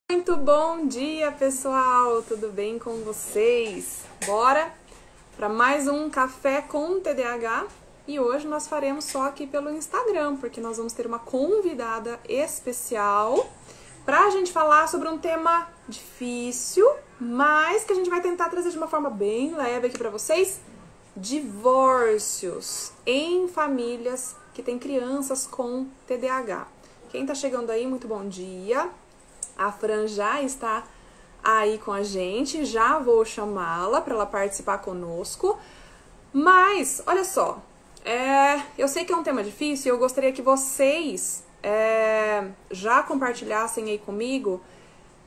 Muito bom dia, pessoal! Tudo bem com vocês? Bora para mais um Café com TDAH e hoje nós faremos só aqui pelo Instagram, porque nós vamos ter uma convidada especial para a gente falar sobre um tema difícil, mas que a gente vai tentar trazer de uma forma bem leve aqui para vocês: divórcios em famílias que têm crianças com TDAH. Quem tá chegando aí, muito bom dia! A Fran já está aí com a gente, já vou chamá-la para ela participar conosco. Mas, olha só, eu sei que é um tema difícil e eu gostaria que vocês já compartilhassem aí comigo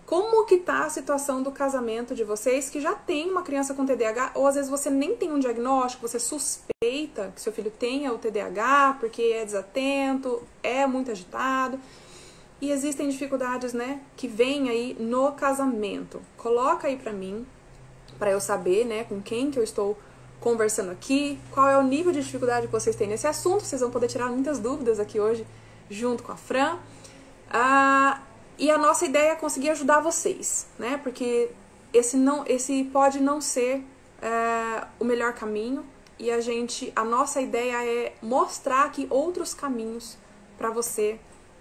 como que tá a situação do casamento de vocês que já tem uma criança com TDAH, ou às vezes você nem tem um diagnóstico, você suspeita que seu filho tenha o TDAH porque é desatento, é muito agitado. E existem dificuldades, né, que vêm aí no casamento. Coloca aí pra mim, pra eu saber, né, com quem que eu estou conversando aqui, qual é o nível de dificuldade que vocês têm nesse assunto. Vocês vão poder tirar muitas dúvidas aqui hoje, junto com a Fran. E a nossa ideia é conseguir ajudar vocês, né, porque esse pode não ser o melhor caminho. E a nossa ideia é mostrar aqui outros caminhos pra você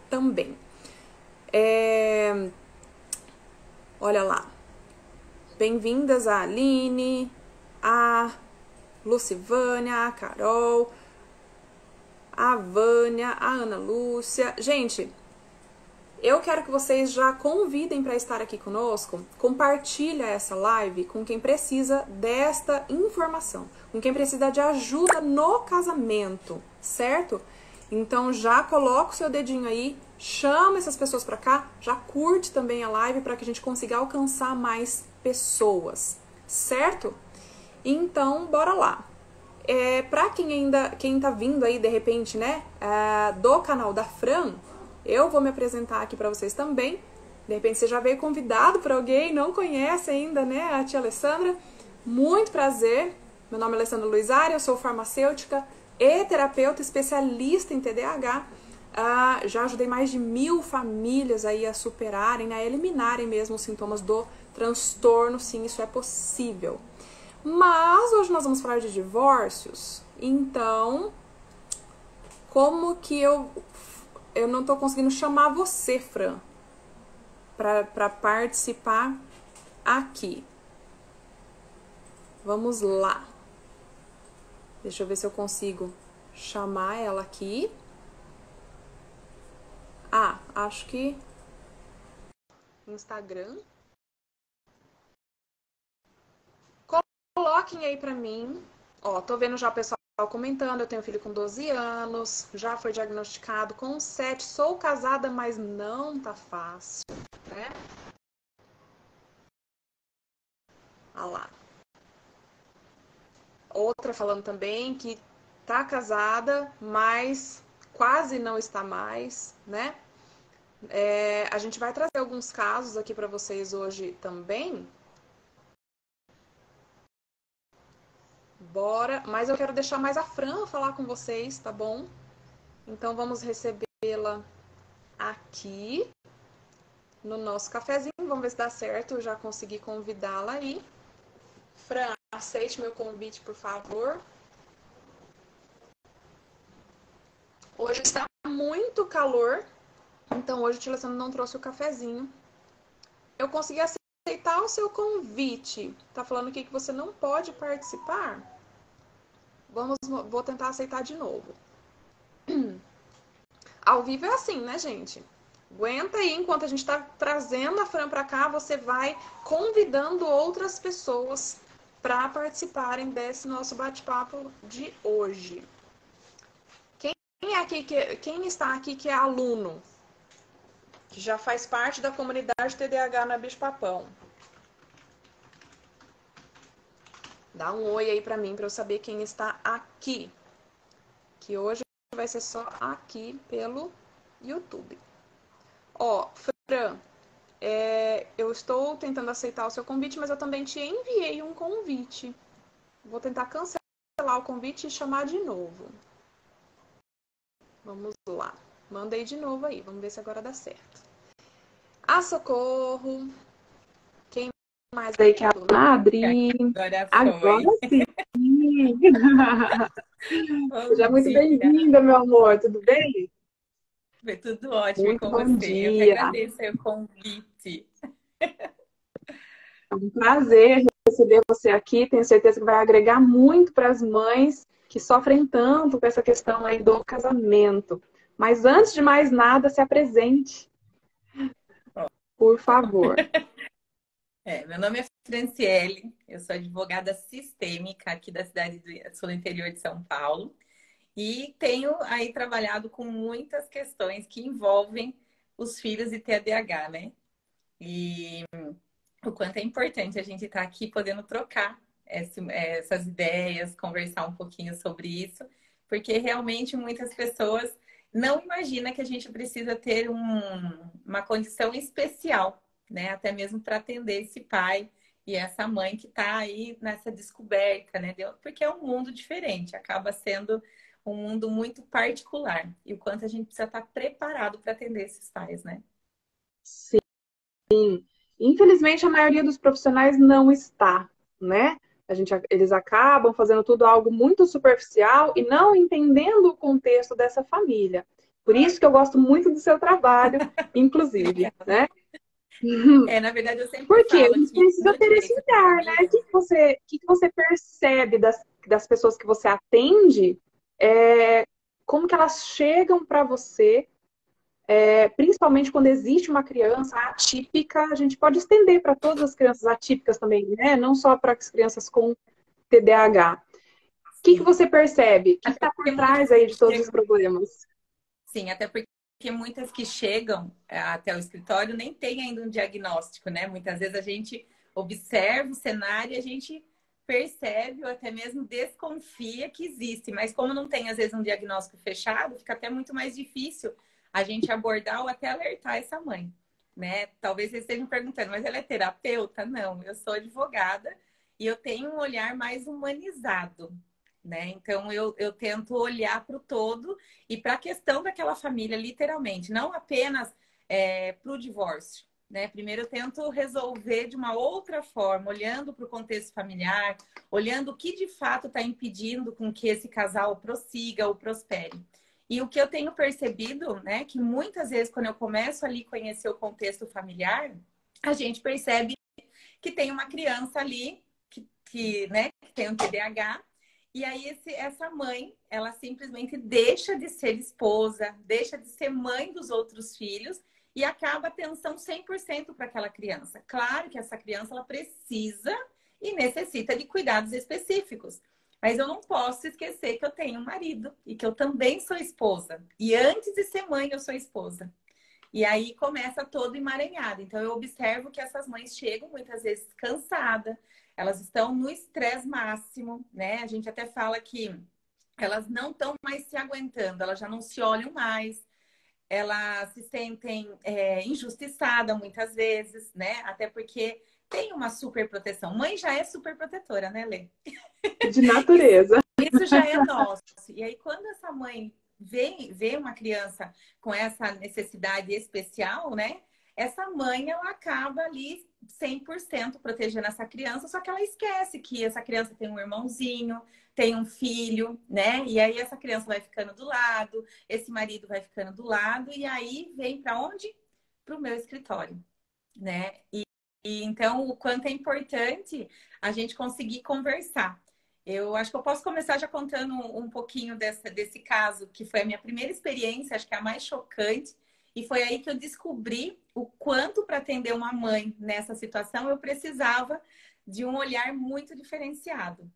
também. Olha lá, bem-vindas a Aline, a Lucivânia, a Carol, a Vânia, a Ana Lúcia. Gente, eu quero que vocês já convidem para estar aqui conosco. Compartilha essa live com quem precisa desta informação, com quem precisa de ajuda no casamento, certo? Então já coloca o seu dedinho aí, chama essas pessoas para cá, já curte também a live para que a gente consiga alcançar mais pessoas, certo? Então, bora lá. Para quem tá vindo aí de repente, né, do canal da Fran, eu vou me apresentar aqui para vocês também. De repente você já veio convidado por alguém, não conhece ainda, né, a tia Alessandra. Muito prazer. Meu nome é Alessandra Luizari, eu sou farmacêutica e terapeuta especialista em TDAH. Já ajudei mais de 1000 famílias aí a superarem, né, a eliminarem mesmo os sintomas do transtorno. Sim, isso é possível. Mas hoje nós vamos falar de divórcios. Então, como que eu não tô conseguindo chamar você, Fran, para participar aqui? Vamos lá. Deixa eu ver se eu consigo chamar ela aqui. Acho que Instagram. Coloquem aí pra mim. Ó, tô vendo já o pessoal comentando. Eu tenho um filho com 12 anos, já foi diagnosticado com 7. Sou casada, mas não tá fácil, né? Olha lá. Outra falando também que tá casada, mas quase não está mais, né? A gente vai trazer alguns casos aqui para vocês hoje também. Bora, mas eu quero deixar mais a Fran falar com vocês, tá bom? Então vamos recebê-la aqui no nosso cafezinho. Vamos ver se dá certo, eu já consegui convidá-la aí. Fran, aceite meu convite, por favor. Hoje está muito calor, então hoje o Tio Alessandro não trouxe o cafezinho. Eu consegui aceitar o seu convite. Tá falando aqui que você não pode participar? Vou tentar aceitar de novo. Ao vivo é assim, né, gente? Aguenta aí, enquanto a gente tá trazendo a Fran pra cá, você vai convidando outras pessoas para participarem desse nosso bate-papo de hoje. Quem está aqui que é aluno? Que já faz parte da comunidade TDAH na Bicho-Papão. Dá um oi aí pra mim, pra eu saber quem está aqui. Que hoje vai ser só aqui pelo YouTube. Ó, Fran, eu estou tentando aceitar o seu convite, mas eu também te enviei um convite. Vou tentar cancelar o convite e chamar de novo. Vamos lá. Mandei de novo aí, vamos ver se agora dá certo. a Socorro. Quem mais aí que é a dona Adri? Agora Agora foi. sim! Seja Bom muito dia. bem-vinda, meu amor, tudo bem? Foi tudo ótimo e Muito com bom você. Eu que dia! agradeço aí o convite. É um prazer receber você aqui. Tenho certeza que vai agregar muito para as mães que sofrem tanto com essa questão aí do casamento. Mas antes de mais nada, se apresente, Ó, por favor. meu nome é Franciele, eu sou advogada sistêmica aqui da cidade do sou do interior de São Paulo e tenho aí trabalhado com muitas questões que envolvem os filhos e TDAH, né? E o quanto é importante a gente estar aqui podendo trocar essas ideias, conversar um pouquinho sobre isso, porque realmente muitas pessoas não imaginam que a gente precisa ter uma condição especial, né? Até mesmo para atender esse pai e essa mãe que está aí nessa descoberta, né? Porque é um mundo diferente, acaba sendo um mundo muito particular. E o quanto a gente precisa estar preparado para atender esses pais, né? Sim. Infelizmente, a maioria dos profissionais não está, né? Eles acabam fazendo tudo algo muito superficial e não entendendo o contexto dessa família. Por isso que eu gosto muito do seu trabalho, inclusive, Obrigada. né? Na verdade, eu sempre Porque a falo gente que precisa no ter esse direito da olhar, né? família, O que você percebe das pessoas que você atende? Como que elas chegam para você, principalmente quando existe uma criança atípica, a gente pode estender para todas as crianças atípicas também, né? Não só para as crianças com TDAH. O que sim. você percebe? O que Até está por porque muitas trás aí de todos os chegam, problemas? sim, até porque muitas que chegam até o escritório nem têm ainda um diagnóstico, né? Muitas vezes a gente observa o cenário e a gente percebe ou até mesmo desconfia que existe, mas como não tem às vezes um diagnóstico fechado, fica até muito mais difícil a gente abordar ou até alertar essa mãe, né? Talvez vocês estejam perguntando, mas ela é terapeuta? Não, eu sou advogada e eu tenho um olhar mais humanizado, né? Então eu tento olhar para o todo e para a questão daquela família, literalmente, não apenas para o divórcio. Né? Primeiro eu tento resolver de uma outra forma, olhando para o contexto familiar, olhando o que de fato está impedindo com que esse casal prossiga ou prospere. E o que eu tenho percebido, né, que muitas vezes quando eu começo ali conhecer o contexto familiar, a gente percebe que tem uma criança ali né, que tem um TDAH. E aí essa mãe, ela simplesmente deixa de ser esposa, deixa de ser mãe dos outros filhos e acaba atenção 100% para aquela criança. Claro que essa criança ela precisa e necessita de cuidados específicos. Mas eu não posso esquecer que eu tenho um marido e que eu também sou esposa. E antes de ser mãe, eu sou esposa. E aí começa todo emaranhado. Então eu observo que essas mães chegam muitas vezes cansadas, elas estão no estresse máximo, né? A gente até fala que elas não estão mais se aguentando, elas já não se olham mais, elas se sentem injustiçadas muitas vezes, né? Até porque tem uma super proteção. Mãe já é super protetora, né, Lê? De Isso, natureza. isso já é nosso. E aí, quando essa mãe vê uma criança com essa necessidade especial, né? Essa mãe, ela acaba ali 100% protegendo essa criança, só que ela esquece que essa criança tem um irmãozinho, tem um filho, né? E aí essa criança vai ficando do lado, esse marido vai ficando do lado, e aí vem para onde? Para o meu escritório, né? E então, o quanto é importante a gente conseguir conversar. Eu acho que eu posso começar já contando um pouquinho desse caso, que foi a minha primeira experiência, acho que é a mais chocante, e foi aí que eu descobri o quanto para atender uma mãe nessa situação eu precisava de um olhar muito diferenciado.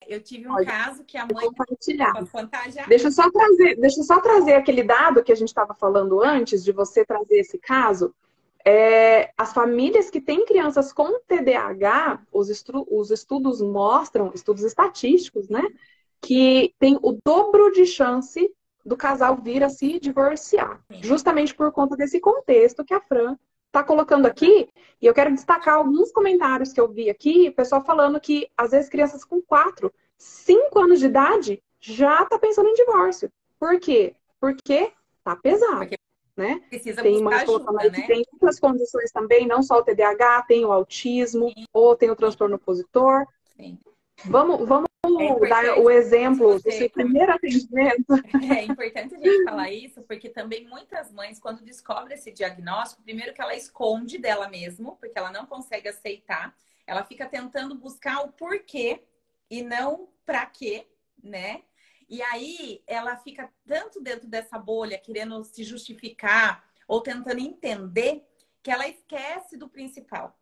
Eu tive um Pode caso que a mãe. compartilhar. Posso contar já? Deixa eu só trazer aquele dado que a gente estava falando Tá. antes de você trazer esse caso. As famílias que têm crianças com TDAH, os estudos mostram, estudos estatísticos, né, que tem o dobro de chance do casal vir a se divorciar, Sim, justamente por conta desse contexto que a Fran está colocando exato. aqui. E eu quero destacar alguns comentários que eu vi aqui, o pessoal falando que às vezes crianças com 4, 5 anos de idade já tá pensando em divórcio. Por quê? Porque tá pesado. né? Precisa Tem buscar mães colocando ajuda, aí que né? tem outras condições também, não só o TDAH, tem o autismo, Sim, ou tem o transtorno opositor. sim. Vamos É dar o importante exemplo do você seu primeiro atendimento. É importante a gente falar isso, porque também muitas mães, quando descobrem esse diagnóstico, primeiro que ela esconde dela mesma, porque ela não consegue aceitar, ela fica tentando buscar o porquê e não para quê, né? E aí ela fica tanto dentro dessa bolha, querendo se justificar ou tentando entender, que ela esquece do principal.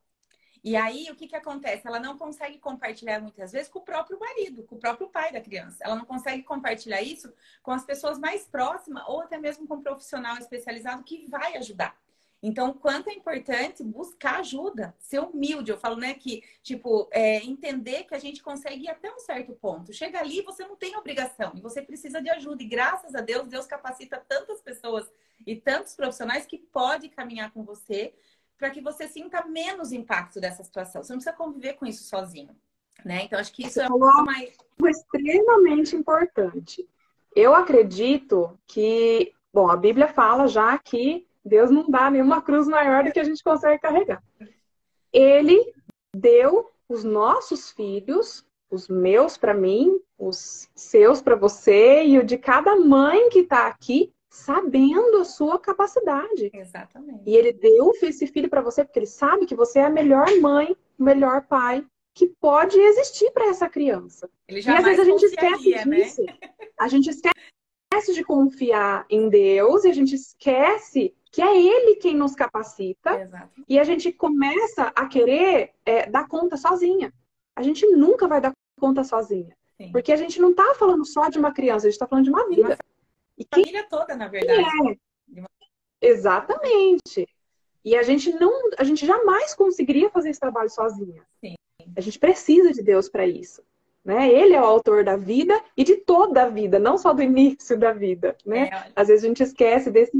E aí, o que que acontece? Ela não consegue compartilhar muitas vezes com o próprio marido, com o próprio pai da criança. Ela não consegue compartilhar isso com as pessoas mais próximas ou até mesmo com um profissional especializado que vai ajudar. Então, quanto é importante buscar ajuda, ser humilde. Eu falo, né, que, tipo, entender que a gente consegue ir até um certo ponto. Chega ali, você não tem obrigação e você precisa de ajuda. E graças a Deus, Deus capacita tantas pessoas e tantos profissionais que podem caminhar com você para que você sinta menos impacto dessa situação. Você não precisa conviver com isso sozinho, né? Então, acho que isso Você é falou uma... algo extremamente importante. Eu acredito que, bom, a Bíblia fala já que Deus não dá nenhuma cruz maior do que a gente consegue carregar. Ele deu os nossos filhos, os meus para mim, os seus para você e o de cada mãe que está aqui, sabendo a sua capacidade. E Exatamente. ele deu esse filho para você porque ele sabe que você é a melhor mãe, o melhor pai que pode existir para essa criança. Ele E às vezes jamais a gente esquece confiaria, né? disso. A gente esquece de confiar em Deus e a gente esquece que é Ele quem nos capacita Exato. e a gente começa a querer dar conta sozinha. A gente nunca vai dar conta sozinha. Sim. Porque a gente não está falando só de uma criança, a gente está falando de uma De uma vida. E quem família toda, na verdade. De uma... exatamente. E a gente jamais conseguiria fazer esse trabalho sozinha. Sim. A gente precisa de Deus para isso. Né? Ele é o autor da vida e de toda a vida, não só do início da vida. Né? Olha, Às vezes a gente esquece desse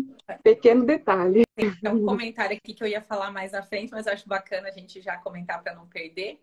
pequeno detalhe. tem um comentário aqui que eu ia falar mais à frente, mas eu acho bacana a gente já comentar para não perder.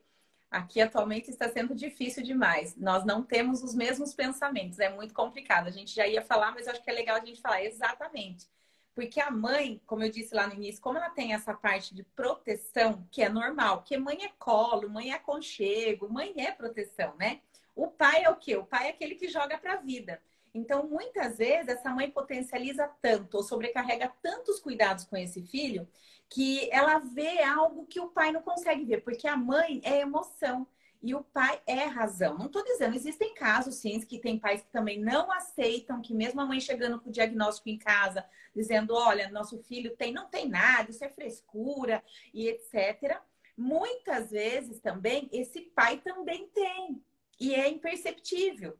Aqui atualmente está sendo difícil demais. Nós não temos os mesmos pensamentos, é muito complicado. A gente já ia falar, mas eu acho que é legal a gente falar exatamente. Porque a mãe, como eu disse lá no início, como ela tem essa parte de proteção, que é normal, porque mãe é colo, mãe é aconchego, mãe é proteção, né? O pai é o quê? O pai é aquele que joga para a vida. Então, muitas vezes, essa mãe potencializa tanto ou sobrecarrega tantos cuidados com esse filho que ela vê algo que o pai não consegue ver, porque a mãe é emoção e o pai é razão. Não estou dizendo, existem casos, sim, que tem pais que também não aceitam, que mesmo a mãe chegando com o diagnóstico em casa, dizendo, olha, nosso filho não tem nada, isso é frescura e etc. Muitas vezes também, esse pai também tem. E é imperceptível.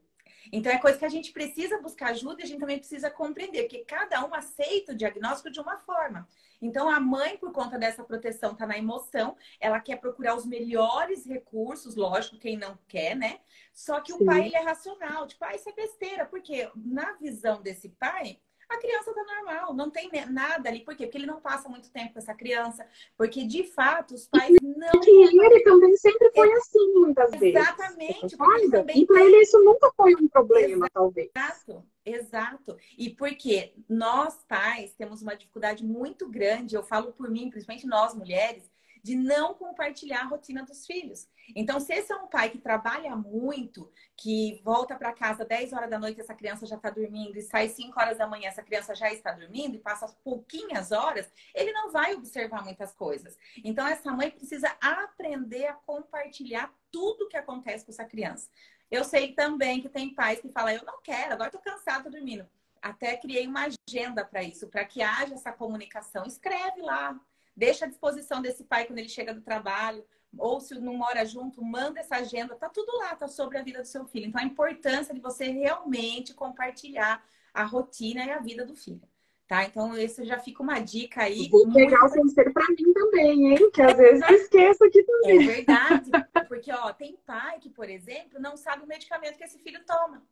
Então, é coisa que a gente precisa buscar ajuda e a gente também precisa compreender, porque cada um aceita o diagnóstico de uma forma. Então, a mãe, por conta dessa proteção, está na emoção, ela quer procurar os melhores recursos, lógico, quem não quer, né? Só que o pai, Sim. ele é racional, tipo, isso é besteira, porque na visão desse pai, a criança tá normal, não tem nada ali. Por quê? Porque ele não passa muito tempo com essa criança, porque de fato os pais Que não. ele também sempre foi assim, muitas vezes. Você Exatamente, porque ele concorda? também E para tem. ele isso nunca foi um problema, talvez. Exato, exato. E porque nós, pais, temos uma dificuldade muito grande, eu falo por mim, principalmente nós, mulheres, de não compartilhar a rotina dos filhos. Então, se esse é um pai que trabalha muito, que volta para casa 10 horas da noite, essa criança já está dormindo, e sai 5 horas da manhã, essa criança já está dormindo, e passa pouquinhas horas, ele não vai observar muitas coisas. Então, essa mãe precisa aprender a compartilhar tudo que acontece com essa criança. Eu sei também que tem pais que falam, eu não quero, agora estou cansado, tô dormindo. Até criei uma agenda para isso, para que haja essa comunicação. Escreve lá, deixa à disposição desse pai quando ele chega do trabalho, ou se não mora junto, manda essa agenda, tá tudo lá, tá sobre a vida do seu filho. Então, a importância de você realmente compartilhar a rotina e a vida do filho. Tá? Então, isso já fica uma dica aí Vou muito. pegar o conselho para mim também, hein? Que às vezes eu esqueço aqui É também. verdade, porque ó, tem pai que, por exemplo, não sabe o medicamento que esse filho toma.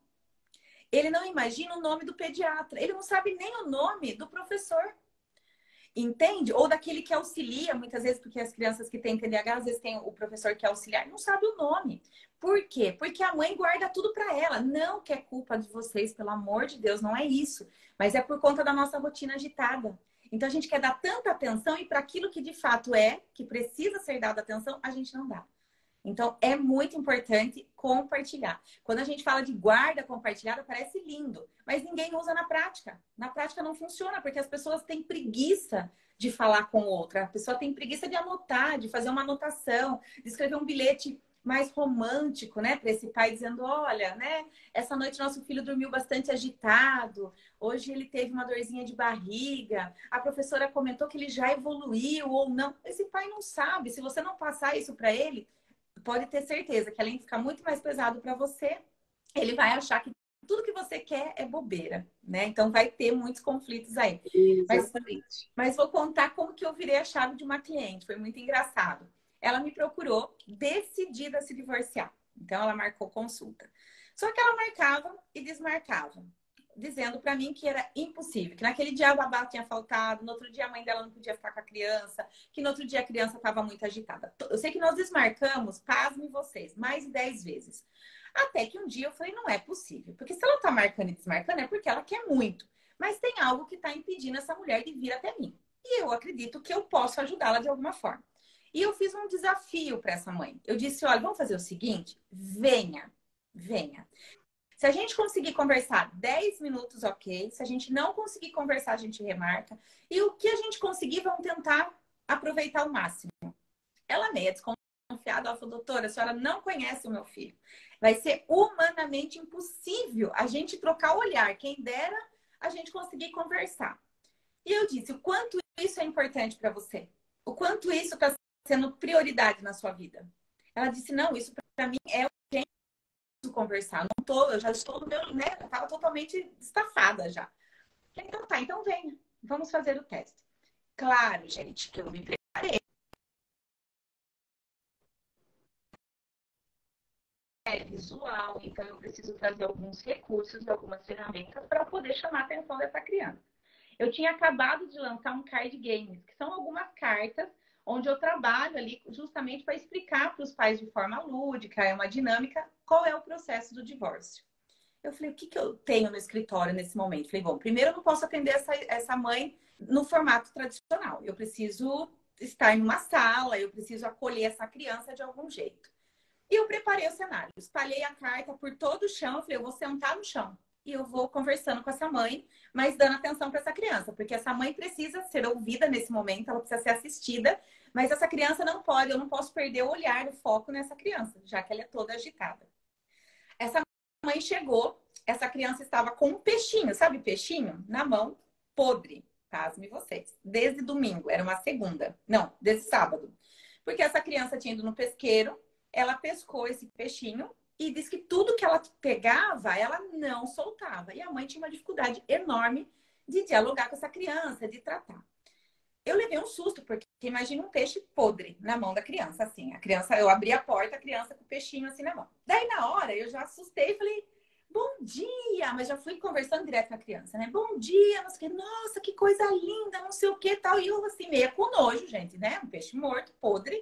Ele não imagina o nome do pediatra, ele não sabe nem o nome do professor. Entende? Ou daquele que auxilia, muitas vezes, porque as crianças que têm TDAH, às vezes tem o professor que é auxiliar, não sabe o nome. Por quê? Porque a mãe guarda tudo para ela. Não que é culpa de vocês, pelo amor de Deus, não é isso. Mas é por conta da nossa rotina agitada. Então a gente quer dar tanta atenção e para aquilo que de fato é, que precisa ser dada atenção, a gente não dá. Então, é muito importante compartilhar. Quando a gente fala de guarda compartilhada, parece lindo, mas ninguém usa na prática. Na prática não funciona, porque as pessoas têm preguiça de falar com outra. A pessoa tem preguiça de anotar, de fazer uma anotação, de escrever um bilhete mais romântico, né, para esse pai dizendo, olha, né, essa noite nosso filho dormiu bastante agitado, hoje ele teve uma dorzinha de barriga, a professora comentou que ele já evoluiu ou não. Esse pai não sabe. Se você não passar isso para ele, pode ter certeza que além de ficar muito mais pesado para você, ele vai achar que tudo que você quer é bobeira, né? Então vai ter muitos conflitos aí. Exatamente. Mas vou contar como que eu virei a chave de uma cliente. Foi muito engraçado. Ela me procurou decidida a se divorciar. Então ela marcou consulta. Só que ela marcava e desmarcava, dizendo para mim que era impossível, que naquele dia a babá tinha faltado, no outro dia a mãe dela não podia ficar com a criança, que no outro dia a criança estava muito agitada. Eu sei que nós desmarcamos, pasmem vocês, mais de 10 vezes. Até que um dia eu falei, não é possível, porque se ela está marcando e desmarcando é porque ela quer muito, mas tem algo que está impedindo essa mulher de vir até mim. E eu acredito que eu posso ajudá-la de alguma forma. E eu fiz um desafio para essa mãe. Eu disse, olha, vamos fazer o seguinte, venha, venha. Se a gente conseguir conversar 10 minutos, ok. Se a gente não conseguir conversar, a gente remarca. E o que a gente conseguir, vamos tentar aproveitar ao máximo. Ela meio desconfiada, ela falou, doutora, a senhora não conhece o meu filho. Vai ser humanamente impossível a gente trocar o olhar. Quem dera a gente conseguir conversar. E eu disse, o quanto isso é importante para você? O quanto isso está sendo prioridade na sua vida? Ela disse, não, isso para mim é conversar. Não tô, eu já estou no meu, né? Eu tava totalmente estafada já. Então tá, então venha. Vamos fazer o teste. Claro, gente, que eu me preparei. É visual, então eu preciso trazer alguns recursos e algumas ferramentas para poder chamar a atenção dessa criança. Eu tinha acabado de lançar um card games, que são algumas cartas onde eu trabalho ali justamente para explicar para os pais de forma lúdica, é uma dinâmica, qual é o processo do divórcio. Eu falei, o que, que eu tenho no escritório nesse momento? Falei, bom, primeiro eu não posso atender essa mãe no formato tradicional. Eu preciso estar em uma sala, eu preciso acolher essa criança de algum jeito. E eu preparei o cenário. Espalhei a carta por todo o chão. Eu falei, eu vou sentar no chão. E eu vou conversando com essa mãe, mas dando atenção para essa criança. Porque essa mãe precisa ser ouvida nesse momento, ela precisa ser assistida. Mas essa criança não pode, eu não posso perder o olhar, o foco nessa criança, já que ela é toda agitada. Essa mãe chegou, essa criança estava com um peixinho, sabe peixinho? Na mão, podre. Pasme vocês. Desde domingo, era uma segunda. Não, desde sábado. Porque essa criança tinha ido no pesqueiro, ela pescou esse peixinho e disse que tudo que ela pegava, ela não soltava. E a mãe tinha uma dificuldade enorme de dialogar com essa criança, de tratar. Eu levei um susto, porque imagina um peixe podre na mão da criança, assim. A criança, eu abri a porta, a criança com o peixinho assim na mão. Daí, na hora, eu já assustei e falei, bom dia! Mas já fui conversando direto com a criança, né? Bom dia, não sei o quê. Nossa, que coisa linda, não sei o que tal. E eu, assim, meio com nojo, gente, né? Um peixe morto, podre.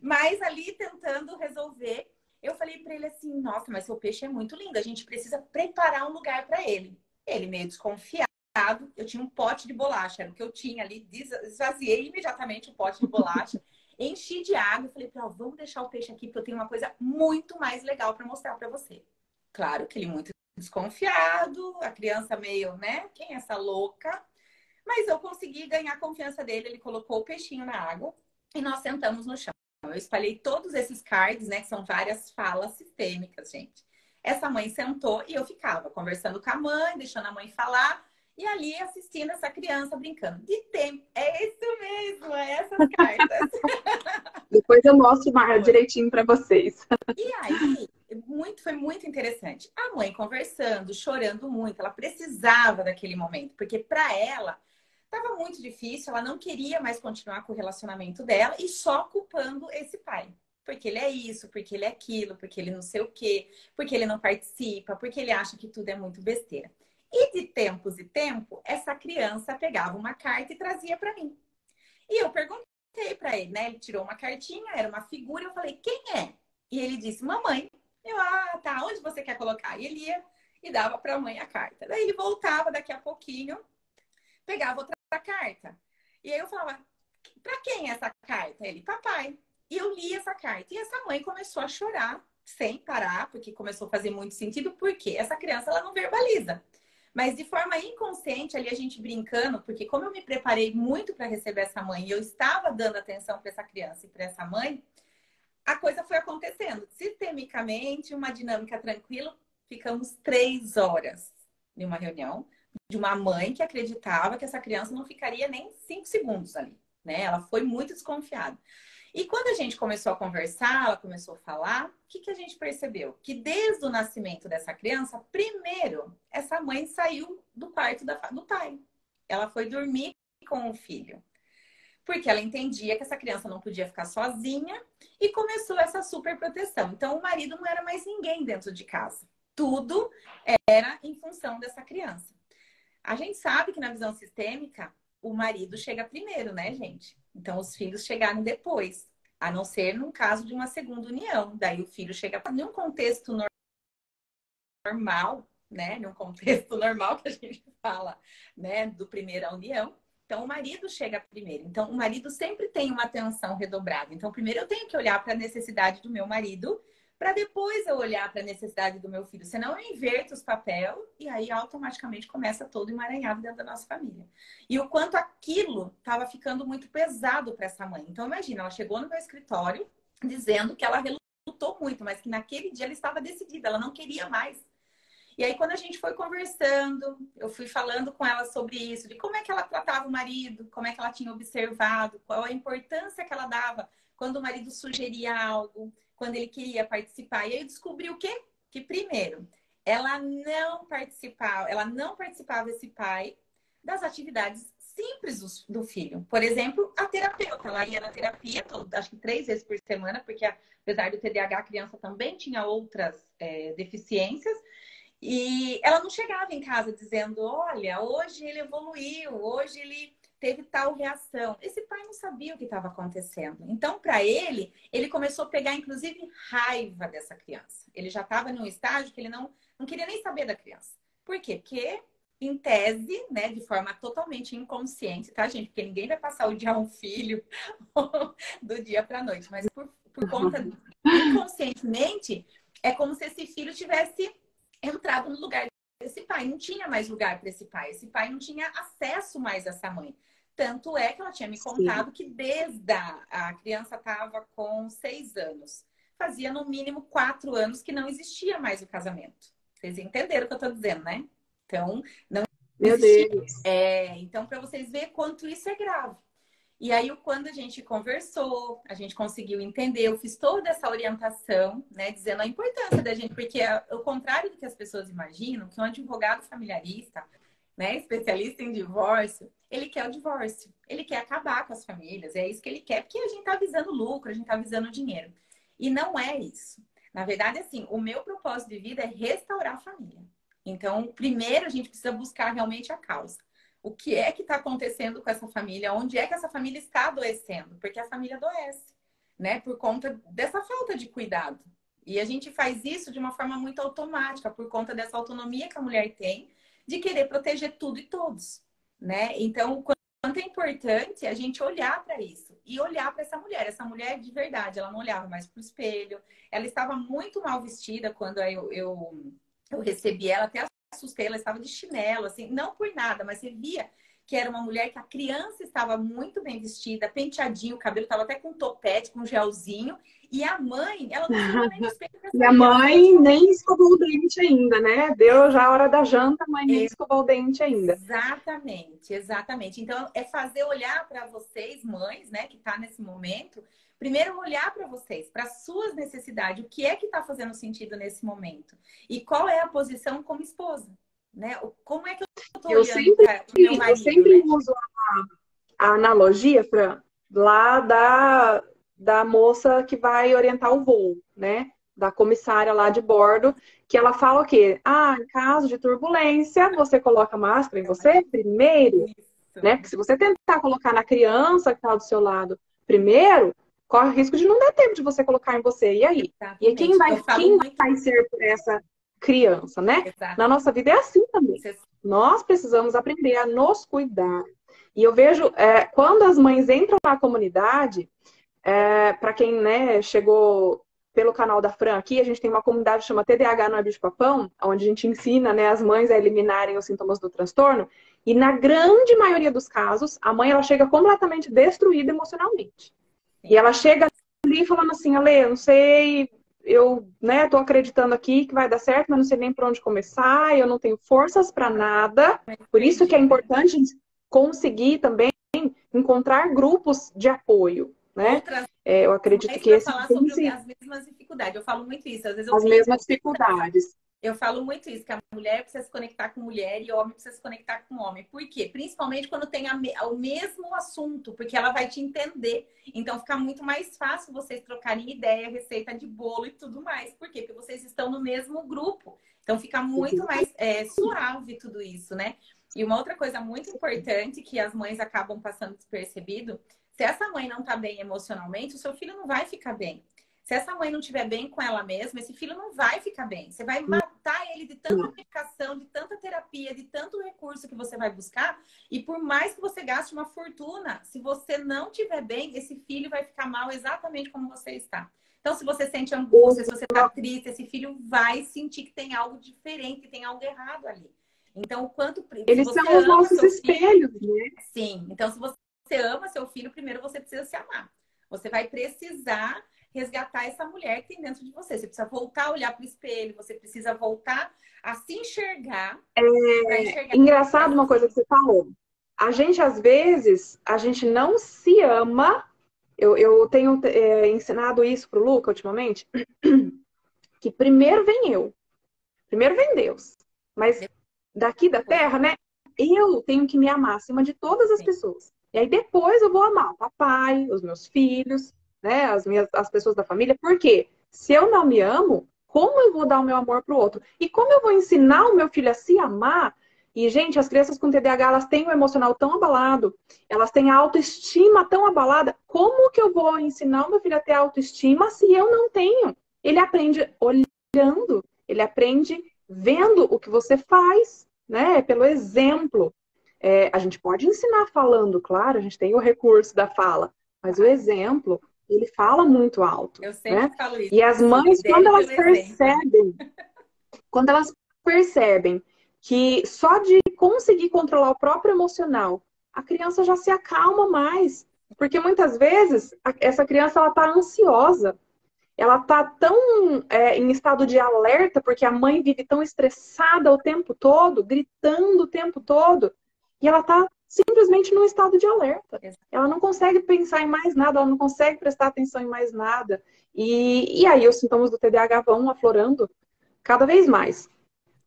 Mas ali, tentando resolver, eu falei para ele assim, nossa, mas seu peixe é muito lindo. A gente precisa preparar um lugar para ele. Ele meio desconfiado. Eu tinha um pote de bolacha, era o que eu tinha ali, esvaziei imediatamente o pote de bolacha, enchi de água e falei para ele, vamos deixar o peixe aqui, porque eu tenho uma coisa muito mais legal para mostrar para você. Claro que ele muito desconfiado, a criança meio, né, quem é essa louca? Mas eu consegui ganhar a confiança dele, ele colocou o peixinho na água e nós sentamos no chão. Eu espalhei todos esses cards, né, que são várias falas sistêmicas, gente. Essa mãe sentou e eu ficava conversando com a mãe, deixando a mãe falar, e ali assistindo essa criança brincando. De tempo. É isso mesmo, é essas cartas. Depois eu mostro direitinho para vocês. E aí, foi muito interessante. A mãe conversando, chorando muito. Ela precisava daquele momento, porque para ela estava muito difícil. Ela não queria mais continuar com o relacionamento dela e só culpando esse pai. Porque ele é isso, porque ele é aquilo, porque ele não sei o quê, porque ele não participa, porque ele acha que tudo é muito besteira. E de tempos e tempo, essa criança pegava uma carta e trazia para mim. E eu perguntei para ele, né? Ele tirou uma cartinha, era uma figura, eu falei, quem é? E ele disse, mamãe. Eu, tá, onde você quer colocar? E ele ia e dava para a mãe a carta. Daí ele voltava daqui a pouquinho, pegava outra carta. E aí eu falava, para quem é essa carta? Ele, papai. E eu li essa carta. E essa mãe começou a chorar, sem parar, porque começou a fazer muito sentido, porque essa criança, ela não verbaliza. Mas de forma inconsciente, ali a gente brincando, porque como eu me preparei muito para receber essa mãe, e eu estava dando atenção para essa criança e para essa mãe, a coisa foi acontecendo. Sistemicamente, uma dinâmica tranquila, ficamos 3 horas em uma reunião de uma mãe que acreditava que essa criança não ficaria nem 5 segundos ali, né? Ela foi muito desconfiada. E quando a gente começou a conversar, ela começou a falar, o que a gente percebeu? Que desde o nascimento dessa criança, primeiro, essa mãe saiu do quarto do pai. Ela foi dormir com o filho. Porque ela entendia que essa criança não podia ficar sozinha e começou essa super proteção. Então, o marido não era mais ninguém dentro de casa. Tudo era em função dessa criança. A gente sabe que na visão sistêmica, o marido chega primeiro, né, gente? Então, os filhos chegaram depois, a não ser num caso de uma segunda união. Daí, o filho chega num contexto normal, né? Num contexto normal que a gente fala, né? Do primeira união. Então, o marido chega primeiro. Então, o marido sempre tem uma atenção redobrada. Então, primeiro eu tenho que olhar para a necessidade do meu marido, para depois eu olhar para a necessidade do meu filho. Senão, eu inverto os papéis e aí automaticamente começa todo emaranhado dentro da nossa família. E o quanto aquilo estava ficando muito pesado para essa mãe. Então, imagina, ela chegou no meu escritório dizendo que ela relutou muito, mas que naquele dia ela estava decidida, ela não queria mais. E aí, quando a gente foi conversando, eu fui falando com ela sobre isso, de como é que ela tratava o marido, como é que ela tinha observado, qual a importância que ela dava quando o marido sugeria algo, quando ele queria participar. E aí eu descobri o quê? Que primeiro, ela não participava esse pai das atividades simples do filho. Por exemplo, a terapeuta. Ela ia na terapia, acho que 3 vezes por semana, porque apesar do TDAH, a criança também tinha outras deficiências. E ela não chegava em casa dizendo, olha, hoje ele evoluiu, hoje ele teve tal reação. Esse pai não sabia o que estava acontecendo. Então, para ele, ele começou a pegar, inclusive, raiva dessa criança. Ele já estava num estágio que ele não queria nem saber da criança. Por quê? Porque, em tese, né, de forma totalmente inconsciente, tá, gente? Porque ninguém vai passar o dia a um filho do dia para a noite. Mas por conta, inconscientemente, é como se esse filho tivesse entrado no lugar desse pai. Não tinha mais lugar para esse pai. Esse pai não tinha acesso mais a essa mãe. Tanto é que ela tinha me contado que desde a criança estava com 6 anos. Fazia no mínimo 4 anos que não existia mais o casamento. Vocês entenderam o que eu estou dizendo, né? Então, não existia. Meu Deus. Então, para vocês verem quanto isso é grave. E aí, quando a gente conversou, a gente conseguiu entender, eu fiz toda essa orientação, né, dizendo a importância da gente, porque ao contrário do que as pessoas imaginam, que um advogado familiarista, né, especialista em divórcio, ele quer o divórcio, ele quer acabar com as famílias, é isso que ele quer, porque a gente está visando lucro, a gente está visando dinheiro. E não é isso. Na verdade, assim, o meu propósito de vida é restaurar a família. Então, primeiro a gente precisa buscar realmente a causa. O que é que está acontecendo com essa família? Onde é que essa família está adoecendo? Porque a família adoece, né? Por conta dessa falta de cuidado. E a gente faz isso de uma forma muito automática, por conta dessa autonomia que a mulher tem de querer proteger tudo e todos, né? Então, o quanto é importante a gente olhar para isso e olhar para essa mulher. Essa mulher, de verdade, ela não olhava mais para o espelho. Ela estava muito mal vestida quando eu recebi ela, até assustei, ela estava de chinelo, assim, não por nada, mas você via que era uma mulher que a criança estava muito bem vestida, penteadinho, o cabelo estava até com topete, com gelzinho, e a mãe, ela não se olhava nem no espelho pra E a saber, ela mãe nem escovou o dente ainda, né? Deu já a hora da janta, a mãe nem escovou o dente ainda. Exatamente, exatamente. Então, é fazer olhar para vocês, mães, né, que tá nesse momento, primeiro olhar para vocês, para suas necessidades, o que é que está fazendo sentido nesse momento e qual é a posição como esposa, né? Como é que eu estou olhando para o meu marido, eu sempre né? uso a analogia lá da moça que vai orientar o voo, né? Da comissária lá de bordo, que ela fala o quê? Ah, em caso de turbulência, você coloca máscara em você primeiro, né? Porque se você tentar colocar na criança que está do seu lado primeiro, corre o risco de não dar tempo de você colocar em você. E aí? E aí Exatamente. Eu falo quem muito. vai ser por essa criança, né? Exato. Na nossa vida é assim também. Nós precisamos aprender a nos cuidar. E eu vejo, quando as mães entram na comunidade, para quem, né, chegou pelo canal da Fran aqui, a gente tem uma comunidade que chama TDAH não é bicho-papão, onde a gente ensina, né, as mães a eliminarem os sintomas do transtorno. E na grande maioria dos casos, a mãe ela chega completamente destruída emocionalmente. E ela chega ali falando assim, Ale, eu não sei, eu, né, tô acreditando aqui que vai dar certo, mas não sei nem por onde começar, eu não tenho forças para nada. Por isso que é importante conseguir também encontrar grupos de apoio, né? Outras Eu acredito mães que para esse falar sobre as mesmas dificuldades. Eu falo muito isso. Às vezes as mesmas dificuldades. eu falo muito isso, que a mulher precisa se conectar com mulher e o homem precisa se conectar com homem. Por quê? Principalmente quando tem o mesmo assunto, porque ela vai te entender. Então fica muito mais fácil vocês trocarem ideia, receita de bolo e tudo mais. Por quê? Porque vocês estão no mesmo grupo. Então fica muito mais suave tudo isso, né? E uma outra coisa muito importante que as mães acabam passando despercebido, se essa mãe não tá bem emocionalmente, o seu filho não vai ficar bem. Se essa mãe não estiver bem com ela mesma, esse filho não vai ficar bem. Você vai matar ele de tanta medicação, de tanta terapia, de tanto recurso que você vai buscar. E por mais que você gaste uma fortuna, se você não estiver bem, esse filho vai ficar mal exatamente como você está. Então, se você sente angústia, se você está triste, esse filho vai sentir que tem algo diferente, que tem algo errado ali. Então, Eles se você são os ama nossos seu espelhos, filho, né? sim. Então, se você ama seu filho, primeiro você precisa se amar. Você vai precisar resgatar essa mulher que tem dentro de você. Você precisa voltar a olhar para o espelho, você precisa voltar a se enxergar. Engraçado uma coisa que você falou. A gente, às vezes, a gente não se ama. Eu tenho ensinado isso pro Luca ultimamente, que primeiro vem eu, primeiro vem Deus. Mas daqui da terra, né? Eu tenho que me amar acima de todas as pessoas. E aí depois eu vou amar o papai, os meus filhos, né? As pessoas da família. Por quê? Se eu não me amo, como eu vou dar o meu amor pro outro? E como eu vou ensinar o meu filho a se amar? E, gente, as crianças com TDAH, elas têm o emocional tão abalado, elas têm a autoestima tão abalada. Como que eu vou ensinar o meu filho a ter autoestima se eu não tenho? Ele aprende olhando, ele aprende vendo o que você faz, né? Pelo exemplo. A gente pode ensinar falando, claro, a gente tem o recurso da fala, mas o exemplo, ele fala muito alto. Eu sempre né? falo isso. E as mães, Exemplo. quando elas percebem que só de conseguir controlar o próprio emocional, a criança já se acalma mais. Porque muitas vezes essa criança ela está ansiosa, ela tá tão em estado de alerta, porque a mãe vive tão estressada o tempo todo, gritando o tempo todo, e ela tá simplesmente num estado de alerta. Ela não consegue pensar em mais nada, ela não consegue prestar atenção em mais nada. E aí os sintomas do TDAH vão aflorando cada vez mais.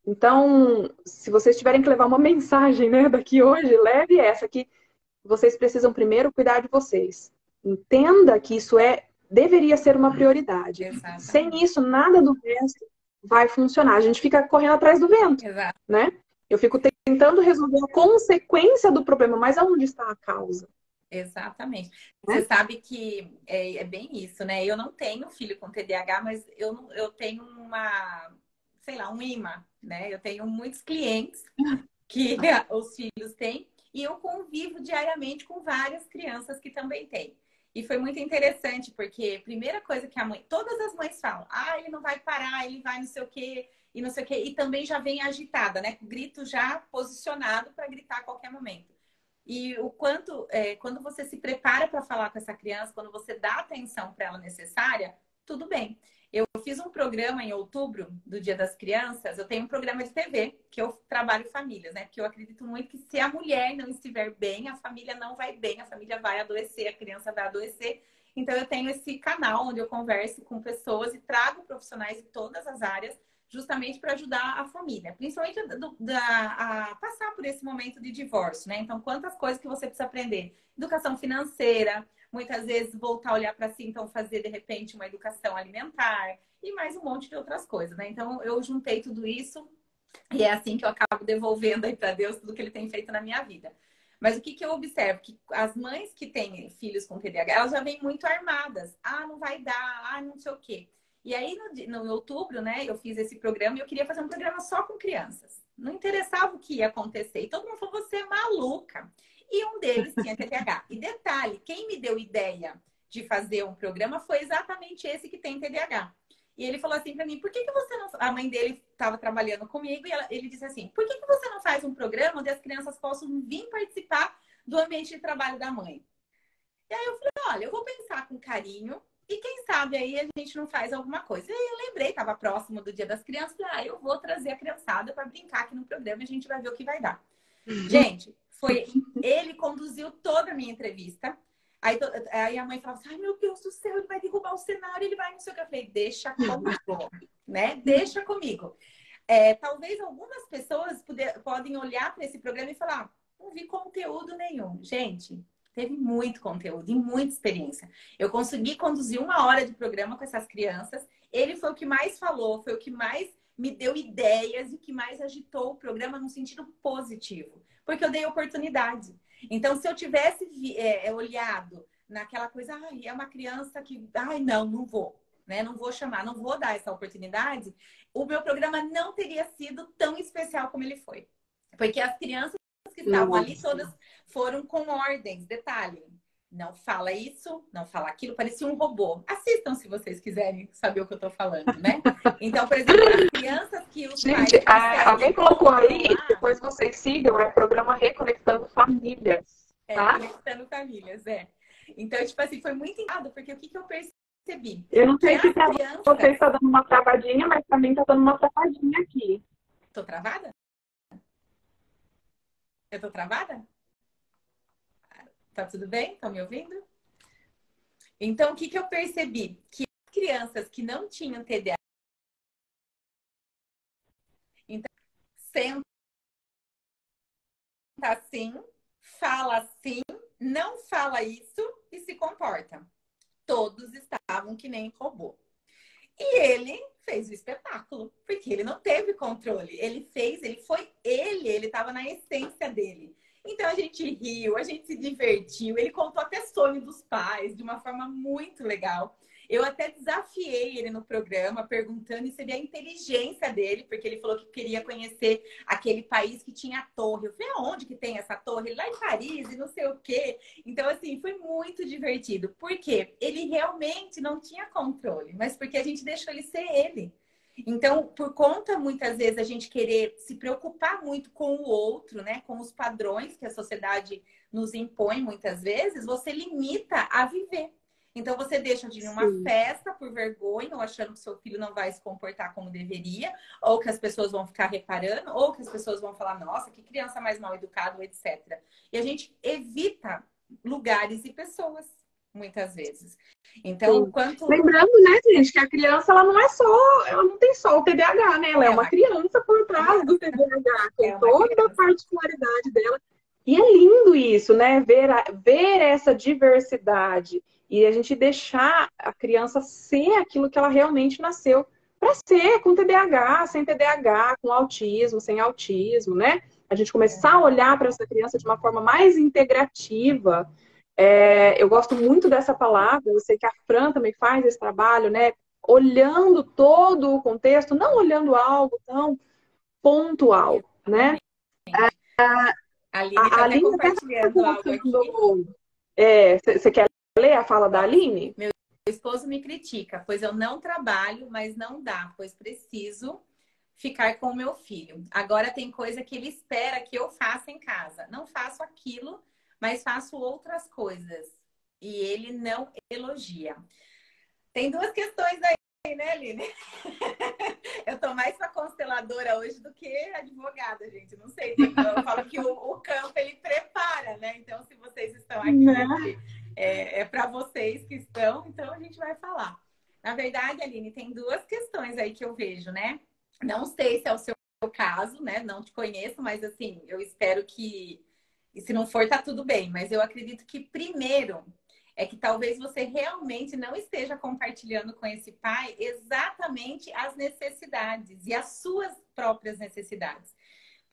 Então, se vocês tiverem que levar uma mensagem, né, daqui hoje, leve essa, que vocês precisam primeiro cuidar de vocês. Entenda que isso deveria ser uma prioridade. Exatamente. Sem isso, nada do resto vai funcionar. A gente fica correndo atrás do vento, né? Eu fico tentando resolver a consequência do problema, mas aonde está a causa? Exatamente. Você sabe que é bem isso, né? Eu não tenho filho com TDAH, mas eu tenho sei lá, um imã, né? Eu tenho muitos clientes que os filhos têm e eu convivo diariamente com várias crianças que também têm. E foi muito interessante, porque a primeira coisa que todas as mães falam, ele não vai parar, ele vai não sei o quê, e não sei o quê, e também já vem agitada, né? Com o grito já posicionado para gritar a qualquer momento. E o quanto, quando você se prepara para falar com essa criança, quando você dá a atenção para ela necessária, tudo bem. Eu fiz um programa em outubro, do Dia das Crianças. Eu tenho um programa de TV, que eu trabalho famílias, né? Porque eu acredito muito que se a mulher não estiver bem, a família não vai bem, a família vai adoecer, a criança vai adoecer. Então, eu tenho esse canal onde eu converso com pessoas e trago profissionais de todas as áreas, justamente para ajudar a família, principalmente a passar por esse momento de divórcio, né? Então, quantas coisas que você precisa aprender? Educação financeira, muitas vezes voltar a olhar para si, então fazer de repente uma educação alimentar e mais um monte de outras coisas, né? Então, eu juntei tudo isso e é assim que eu acabo devolvendo aí para Deus tudo que ele tem feito na minha vida. Mas o que que eu observo? Que as mães que têm filhos com TDAH, elas já vêm muito armadas. Ah, não vai dar, ah, não sei o quê. E aí, no outubro, né, eu fiz esse programa e eu queria fazer um programa só com crianças. Não interessava o que ia acontecer. E todo mundo falou, você é maluca. E um deles tinha TDAH. E detalhe, quem me deu ideia de fazer um programa foi exatamente esse que tem TDAH. E ele falou assim para mim, por que que você não... A mãe dele estava trabalhando comigo e ele disse assim, por que que você não faz um programa onde as crianças possam vir participar do ambiente de trabalho da mãe? E aí eu falei, olha, eu vou pensar com carinho e quem sabe aí a gente não faz alguma coisa. E aí eu lembrei, estava próximo do Dia das Crianças, falei, eu vou trazer a criançada para brincar aqui no programa e a gente vai ver o que vai dar. Gente, ele conduziu toda a minha entrevista. Aí a mãe falava assim, ai meu Deus do céu, ele vai derrubar o cenário, ele vai não sei o que. Eu falei, deixa comigo, né? Deixa comigo. Talvez algumas pessoas podem olhar para esse programa e falar, não vi conteúdo nenhum. Gente, teve muito conteúdo e muita experiência. Eu consegui conduzir 1 hora de programa com essas crianças. Ele foi o que mais falou, foi o que mais me deu ideias e o que mais agitou o programa no sentido positivo. Porque eu dei oportunidade. Então, se eu tivesse olhado naquela coisa, ai, é uma criança que, ai, não vou, né? Não vou chamar, não vou dar essa oportunidade, o meu programa não teria sido tão especial como ele foi. Porque as crianças que estavam ali todas foram com ordens, detalhe. Não fala isso, não fala aquilo, parecia um robô. Assistam se vocês quiserem saber o que eu tô falando, né? Então, por exemplo, as crianças que os pais Gente, alguém colocou aí, controlar, depois vocês sigam, é o programa Reconectando Famílias. Tá? Conectando Famílias, Então, tipo assim, foi muito engraçado, porque o que que eu percebi? Eu não sei Que se as pra crianças... você está dando uma travadinha, mas pra mim tá dando uma travadinha aqui. Tô travada? Eu tô travada? Tá tudo bem? Estão me ouvindo? Então, o que que eu percebi? Que as crianças que não tinham TDAH, então, senta assim, fala assim, não fala isso e se comporta. Todos estavam que nem robô. E ele fez o espetáculo, porque ele não teve controle. Ele estava na essência dele. Então a gente riu, a gente se divertiu. Ele contou até sonho dos pais de uma forma muito legal. Eu até desafiei ele no programa, perguntando se a inteligência dele, porque ele falou que queria conhecer aquele país que tinha a torre. Eu falei, aonde que tem essa torre? Lá em Paris e não sei o quê. Então, assim, foi muito divertido. Por quê? Ele realmente não tinha controle, mas porque a gente deixou ele ser ele. Então, por conta, muitas vezes, a gente querer se preocupar muito com o outro, né? Com os padrões que a sociedade nos impõe, muitas vezes, você limita a viver. Então, você deixa de ir numa festa por vergonha, ou achando que seu filho não vai se comportar como deveria, ou que as pessoas vão ficar reparando, ou que as pessoas vão falar, nossa, que criança mais mal educada, etc. E a gente evita lugares e pessoas, muitas vezes. Então, quanto... Lembrando, né, gente, que a criança, ela não tem só o TDAH, né? Ela é uma criança por trás do TDAH, com toda a particularidade dela. E é lindo isso, né? Ver essa diversidade e a gente deixar a criança ser aquilo que ela realmente nasceu para ser, com TDAH, sem TDAH, com autismo, sem autismo, né? A gente começar a olhar para essa criança de uma forma mais integrativa. Eu gosto muito dessa palavra, eu sei que a Fran também faz esse trabalho, né? Olhando todo o contexto, não olhando algo tão pontual, né? A Aline está até compartilhando algo aqui. Você quer ler a fala da Aline? Meu esposo me critica, pois eu não trabalho, mas não dá, pois preciso ficar com o meu filho. Agora tem coisa que ele espera que eu faça em casa. Não faço aquilo, mas faço outras coisas. E ele não elogia. Tem duas questões aí, né, Aline? Eu tô mais pra consteladora hoje do que advogada, gente. Não sei. Eu falo que o campo, ele prepara, né? Então, se vocês estão aqui, é para vocês que estão, então a gente vai falar. Na verdade, Aline, tem duas questões aí que eu vejo, né? Não sei se é o seu caso, né? Não te conheço, mas assim, eu espero que... E se não for, tá tudo bem. Mas eu acredito que primeiro... é que talvez você realmente não esteja compartilhando com esse pai exatamente as necessidades e as suas próprias necessidades.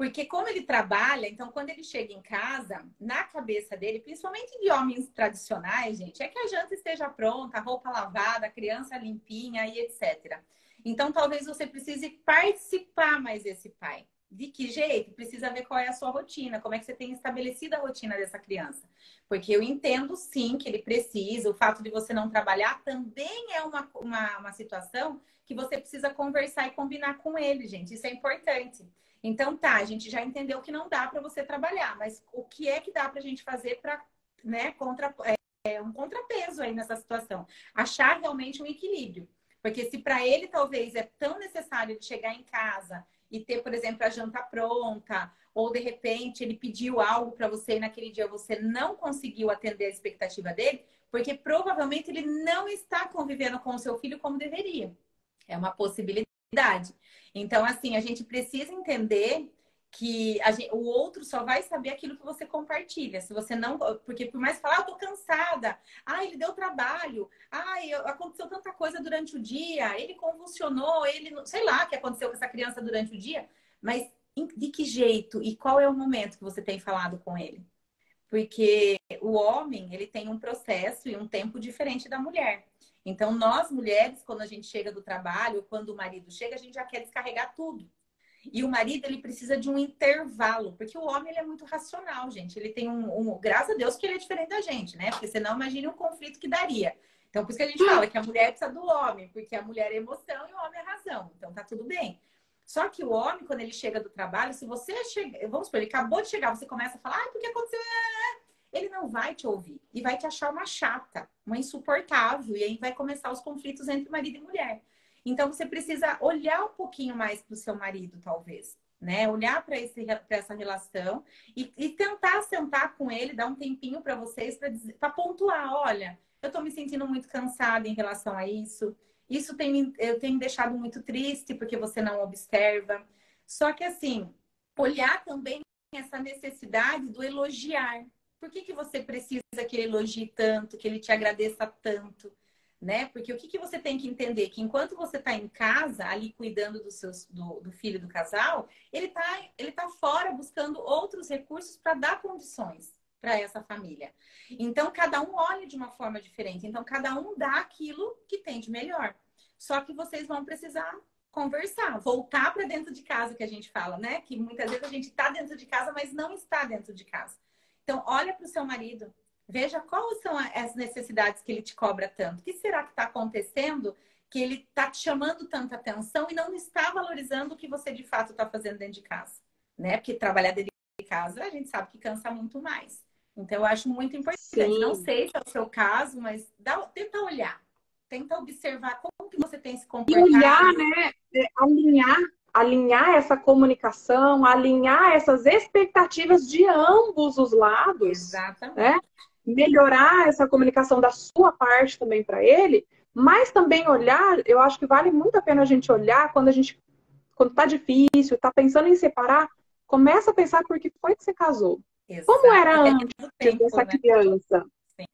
Porque como ele trabalha, então quando ele chega em casa, na cabeça dele, principalmente de homens tradicionais, gente, é que a janta esteja pronta, a roupa lavada, a criança limpinha e etc. Então talvez você precise participar mais desse pai. De que jeito? Precisa ver qual é a sua rotina, como é que você tem estabelecido a rotina dessa criança. Porque eu entendo sim que ele precisa, o fato de você não trabalhar também é uma situação que você precisa conversar e combinar com ele, gente. Isso é importante. Então tá, a gente já entendeu que não dá para você trabalhar, mas o que é que dá para a gente fazer para, né, um contrapeso aí nessa situação? Achar realmente um equilíbrio. Porque se para ele talvez é tão necessário ele chegar em casa e ter, por exemplo, a janta pronta, ou de repente ele pediu algo para você e naquele dia você não conseguiu atender a expectativa dele, porque provavelmente ele não está convivendo com o seu filho como deveria. É uma possibilidade. Então, assim, a gente precisa entender que o outro só vai saber aquilo que você compartilha. Se você não... Porque por mais que falar, eu tô cansada. Ah, ele deu trabalho. Ah, aconteceu tanta coisa durante o dia. Ele convulsionou. Ele... Sei lá o que aconteceu com essa criança durante o dia. Mas de que jeito? E qual é o momento que você tem falado com ele? Porque o homem, ele tem um processo e um tempo diferente da mulher. Então, nós mulheres, quando a gente chega do trabalho, quando o marido chega, a gente já quer descarregar tudo. E o marido, ele precisa de um intervalo, porque o homem, ele é muito racional, gente. Ele tem graças a Deus que ele é diferente da gente, né? Porque senão, imagine o conflito que daria. Então, por isso que a gente fala que a mulher precisa do homem, porque a mulher é emoção e o homem é razão. Então, tá tudo bem. Só que o homem, quando ele chega do trabalho, se você chega... Vamos supor, ele acabou de chegar, você começa a falar, ah, porque aconteceu... Ele não vai te ouvir e vai te achar uma chata, uma insuportável. E aí vai começar os conflitos entre marido e mulher. Então, você precisa olhar um pouquinho mais para o seu marido, talvez, né? Olhar para essa relação e tentar sentar com ele, dar um tempinho para vocês, para pontuar. Olha, eu estou me sentindo muito cansada em relação a isso. Isso eu tenho me deixado muito triste porque você não observa. Só que, assim, olhar também essa necessidade do elogiar. Por que você precisa que ele elogie tanto, que ele te agradeça tanto? Né? Porque o que você tem que entender? Que enquanto você está em casa, ali cuidando do filho do casal, ele tá fora buscando outros recursos para dar condições para essa família. Então, cada um olha de uma forma diferente. Então, cada um dá aquilo que tem de melhor. Só que vocês vão precisar conversar, voltar para dentro de casa, que a gente fala, né? Que muitas vezes a gente está dentro de casa, mas não está dentro de casa. Então, olha para o seu marido. Veja quais são as necessidades que ele te cobra tanto. O que será que está acontecendo que ele está te chamando tanta atenção e não está valorizando o que você de fato está fazendo dentro de casa? Né? Porque trabalhar dentro de casa, a gente sabe que cansa muito mais. Então, eu acho muito importante. Sim. Não sei se é o seu caso, mas tenta olhar. Tenta observar como que você tem se comportado. E olhar, né? Alinhar essa comunicação, alinhar essas expectativas de ambos os lados. Exatamente. Né? Melhorar essa comunicação da sua parte também para ele, mas também olhar, eu acho que vale muito a pena a gente olhar quando tá difícil, tá pensando em separar, começa a pensar por que foi que você casou. Exato. Como era antes dessa criança? Sim.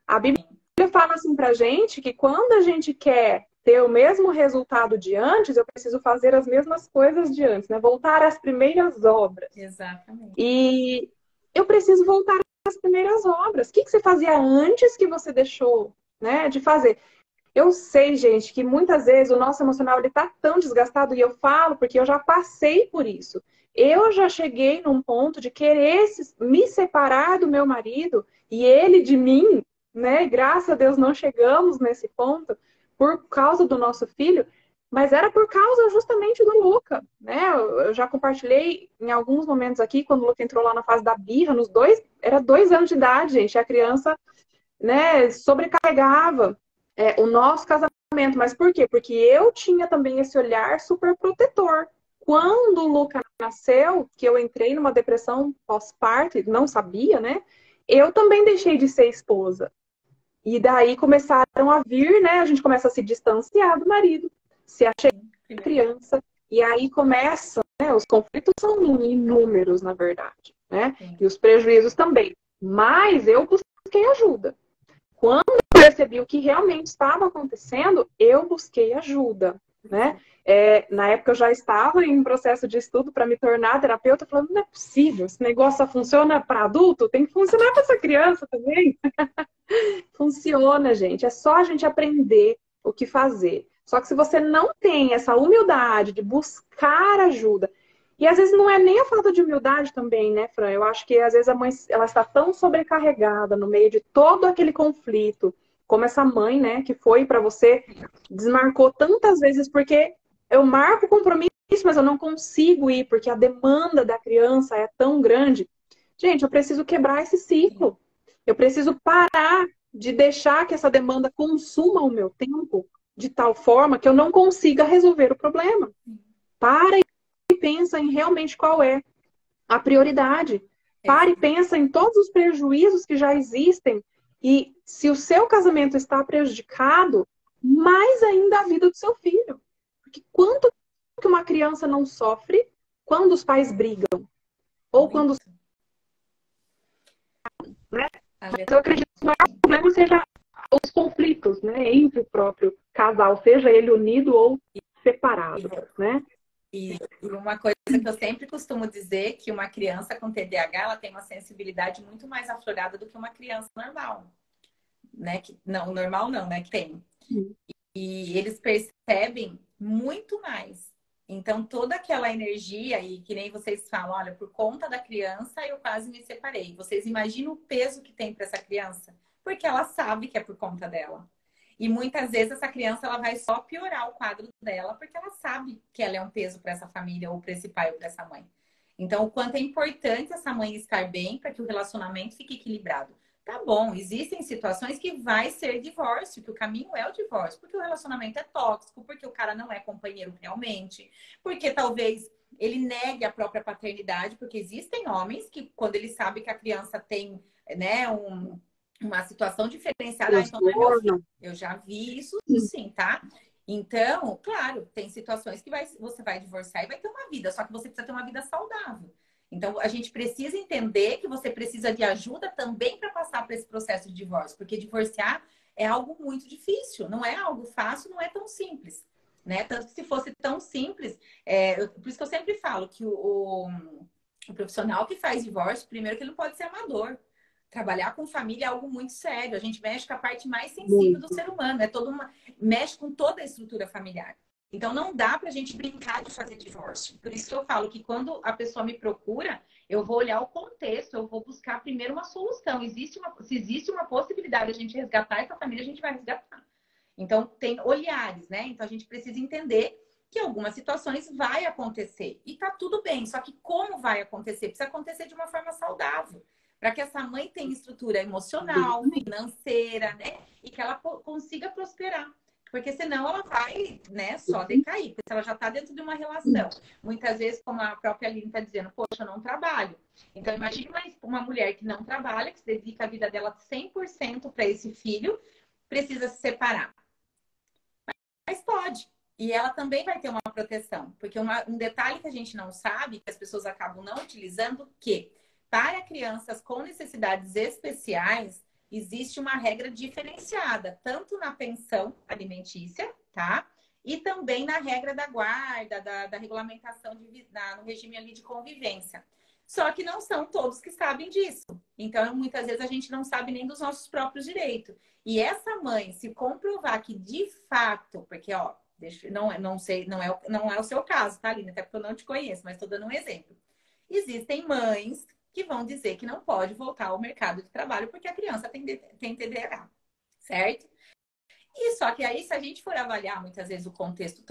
A Bíblia fala assim pra gente que quando a gente quer ter o mesmo resultado de antes, eu preciso fazer as mesmas coisas de antes, né? Voltar às primeiras obras. Exatamente. E eu preciso voltar às primeiras obras. O que você fazia antes que você deixou, né, de fazer? Eu sei, gente, que muitas vezes o nosso emocional ele tá tão desgastado, e eu falo porque eu já passei por isso. Eu já cheguei num ponto de querer me separar do meu marido e ele de mim, né? Graças a Deus não chegamos nesse ponto por causa do nosso filho, mas era por causa justamente do Luca, né? Eu já compartilhei em alguns momentos aqui, quando o Luca entrou lá na fase da birra, era 2 anos de idade, gente, a criança, né, sobrecarregava o nosso casamento. Mas por quê? Porque eu tinha também esse olhar super protetor. Quando o Luca nasceu, que eu entrei numa depressão pós-parto, não sabia, né? Eu também deixei de ser esposa. E daí começaram a vir, né? A gente começa a se distanciar do marido, se achar criança. E aí começam, né? Os conflitos são inúmeros, na verdade, né? E os prejuízos também. Mas eu busquei ajuda. Quando eu percebi o que realmente estava acontecendo, eu busquei ajuda. né? Na época eu já estava em um processo de estudo para me tornar terapeuta, falando, não é possível, esse negócio só funciona para adulto, tem que funcionar para essa criança também. Funciona, gente. É só a gente aprender o que fazer. Só que se você não tem essa humildade de buscar ajuda, e às vezes não é nem a falta de humildade também, né, Fran? Eu acho que às vezes a mãe ela está tão sobrecarregada no meio de todo aquele conflito, como essa mãe, né, que foi para você, desmarcou tantas vezes porque eu marco o compromisso, mas eu não consigo ir porque a demanda da criança é tão grande. Gente, eu preciso quebrar esse ciclo. Eu preciso parar de deixar que essa demanda consuma o meu tempo de tal forma que eu não consiga resolver o problema. Para e pensa em realmente qual é a prioridade. Para e pensa em todos os prejuízos que já existem e se o seu casamento está prejudicado, mais ainda a vida do seu filho. Porque quanto que uma criança não sofre quando os pais brigam? Ou quando... Né? Mas eu acredito que o maior problema seja os conflitos, né, entre o próprio casal, seja ele unido ou separado, né? E uma coisa que eu sempre costumo dizer que uma criança com TDAH ela tem uma sensibilidade muito mais aflorada do que uma criança normal, né? Não, normal não, né? Que tem. E eles percebem muito mais. Então, toda aquela energia, e que nem vocês falam, olha, por conta da criança eu quase me separei. Vocês imaginam o peso que tem para essa criança? Porque ela sabe que é por conta dela. E muitas vezes essa criança ela vai só piorar o quadro dela porque ela sabe que ela é um peso para essa família ou para esse pai ou para essa mãe. Então, o quanto é importante essa mãe estar bem para que o relacionamento fique equilibrado. Tá bom, existem situações que vai ser divórcio, que o caminho é o divórcio, porque o relacionamento é tóxico, porque o cara não é companheiro realmente, porque talvez ele negue a própria paternidade, porque existem homens que, quando ele sabe que a criança tem, né, uma situação diferenciada, então não é meu filho. Eu já vi isso sim, tá? Então, claro, tem situações que você vai divorciar e vai ter uma vida, só que você precisa ter uma vida saudável. Então, a gente precisa entender que você precisa de ajuda também para passar por esse processo de divórcio, porque divorciar é algo muito difícil, não é algo fácil, não é tão simples, né? Tanto que se fosse tão simples, por isso que eu sempre falo que o profissional que faz divórcio, primeiro que ele não pode ser amador. Trabalhar com família é algo muito sério. A gente mexe com a parte mais sensível do ser humano. Mexe com toda a estrutura familiar. Então, não dá pra gente brincar de fazer divórcio. Por isso que eu falo que quando a pessoa me procura, eu vou olhar o contexto, eu vou buscar primeiro uma solução. Se existe uma possibilidade de a gente resgatar essa família, a gente vai resgatar. Então, tem olhares, né? Então, a gente precisa entender que algumas situações vai acontecer. E tá tudo bem. Só que como vai acontecer? Precisa acontecer de uma forma saudável. Para que essa mãe tenha estrutura emocional, financeira, né? E que ela consiga prosperar. Porque senão ela vai, né, só decair. Porque ela já está dentro de uma relação. Muitas vezes, como a própria Aline está dizendo, poxa, eu não trabalho. Então, imagine uma mulher que não trabalha, que se dedica a vida dela 100% para esse filho, precisa se separar. Mas pode. E ela também vai ter uma proteção. Porque um detalhe que a gente não sabe, que as pessoas acabam não utilizando, que para crianças com necessidades especiais, existe uma regra diferenciada, tanto na pensão alimentícia, tá? E também na regra da guarda, da regulamentação no regime ali de convivência. Só que não são todos que sabem disso. Então, muitas vezes, a gente não sabe nem dos nossos próprios direitos. E essa mãe, se comprovar que de fato, porque, ó, não sei, não é o seu caso, tá, Aline? Até porque eu não te conheço, mas estou dando um exemplo. Existem mães que vão dizer que não pode voltar ao mercado de trabalho porque a criança tem TDAH, certo? E só que aí, se a gente for avaliar muitas vezes o contexto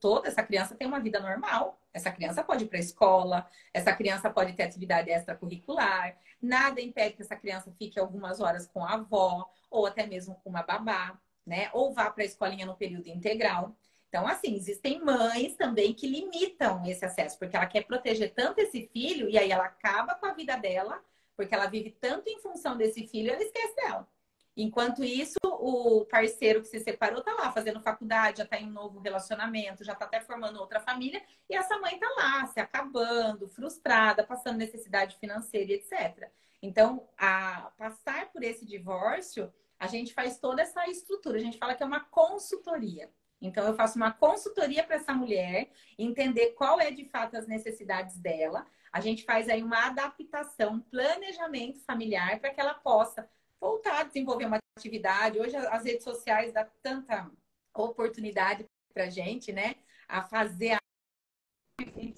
todo, essa criança tem uma vida normal. Essa criança pode ir para a escola, essa criança pode ter atividade extracurricular, nada impede que essa criança fique algumas horas com a avó, ou até mesmo com uma babá, né? Ou vá para a escolinha no período integral. Então, assim, existem mães também que limitam esse acesso, porque ela quer proteger tanto esse filho, e aí ela acaba com a vida dela, porque ela vive tanto em função desse filho, ela esquece dela. Enquanto isso, o parceiro que se separou tá lá fazendo faculdade, já tá em um novo relacionamento, já tá até formando outra família, e essa mãe tá lá, se acabando, frustrada, passando necessidade financeira, etc. Então, a passar por esse divórcio, a gente faz toda essa estrutura. A gente fala que é uma consultoria. Então, eu faço uma consultoria para essa mulher, entender qual é de fato as necessidades dela. A gente faz aí uma adaptação, um planejamento familiar para que ela possa voltar a desenvolver uma atividade. Hoje, as redes sociais dão tanta oportunidade para a gente, né? A fazer a sem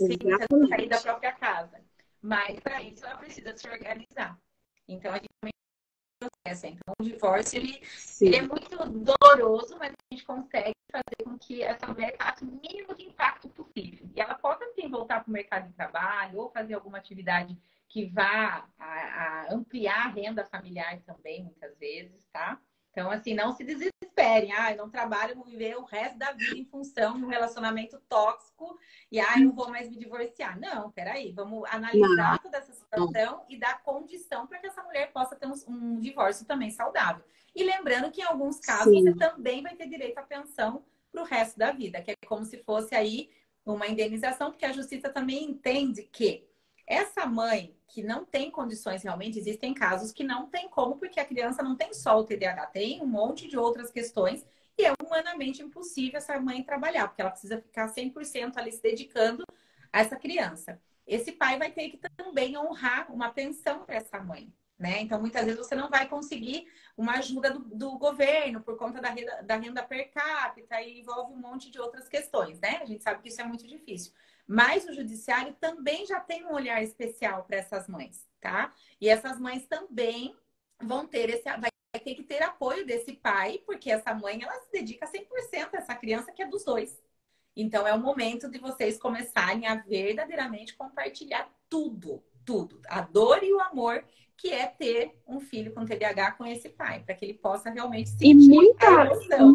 sair da própria casa. Mas, para isso, ela precisa se organizar. Então, a gente também processa. Então, o divórcio, ele é muito doloroso, mas a gente consegue fazer com que essa mulher faça o mínimo de impacto possível. E ela possa, sim, voltar para o mercado de trabalho ou fazer alguma atividade que vá a ampliar a renda familiar também, muitas vezes, tá? Então, assim, não se desesperem. Ah, eu não trabalho, vou viver o resto da vida em função de um relacionamento tóxico e, eu não vou mais me divorciar. Não, peraí, vamos analisar toda essa situação e dar condição para que essa mulher possa ter um divórcio também saudável. E lembrando que, em alguns casos, você também vai ter direito à pensão para o resto da vida, que é como se fosse aí uma indenização, porque a justiça também entende que essa mãe que não tem condições realmente, existem casos que não tem como, porque a criança não tem só o TDAH, tem um monte de outras questões e é humanamente impossível essa mãe trabalhar, porque ela precisa ficar 100% ali se dedicando a essa criança. Esse pai vai ter que também honrar uma pensão para essa mãe, né? Então, muitas vezes você não vai conseguir uma ajuda do governo por conta da renda per capita e envolve um monte de outras questões, né? A gente sabe que isso é muito difícil. Mas o judiciário também já tem um olhar especial para essas mães, tá? E essas mães também vão ter vai ter que ter apoio desse pai, porque essa mãe, ela se dedica 100% a essa criança que é dos dois. Então, é o momento de vocês começarem a verdadeiramente compartilhar tudo, tudo. A dor e o amor que é ter um filho com TDAH com esse pai, para que ele possa realmente sentir a emoção,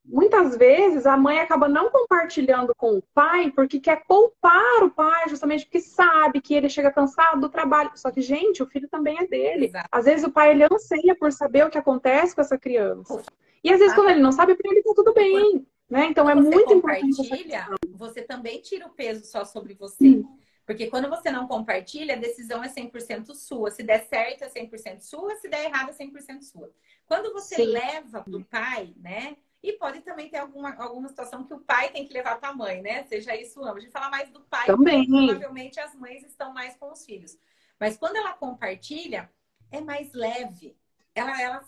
muitas vezes a mãe acaba não compartilhando com o pai porque quer poupar o pai, justamente porque sabe que ele chega cansado do trabalho. Só que, gente, o filho também é dele. Exato. Às vezes o pai, ele anseia por saber o que acontece com essa criança. E às vezes quando ele não sabe, para ele tá tudo bem. Né? Então é muito importante. Você também tira o peso só sobre você. Porque quando você não compartilha, a decisão é 100% sua. Se der certo, é 100% sua. Se der errado, é 100% sua. Quando você leva para o pai, né? E pode também ter alguma situação que o pai tem que levar para a mãe, né? Seja isso ambos. A gente fala mais do pai, também. Porque provavelmente as mães estão mais com os filhos. Mas quando ela compartilha, é mais leve. Ela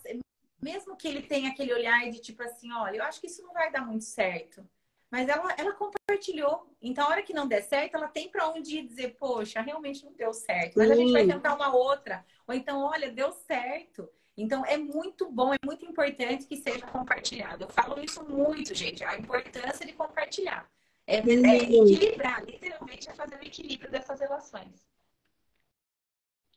mesmo que ele tenha aquele olhar de tipo assim, olha, eu acho que isso não vai dar muito certo. Mas ela compartilhou. Então, a hora que não der certo, ela tem para onde ir dizer, poxa, realmente não deu certo. Mas a gente vai tentar uma outra. Ou então, olha, deu certo. Então, é muito bom, é muito importante que seja compartilhado. Eu falo isso muito, gente. A importância de compartilhar. É equilibrar, literalmente, é fazer o equilíbrio dessas relações.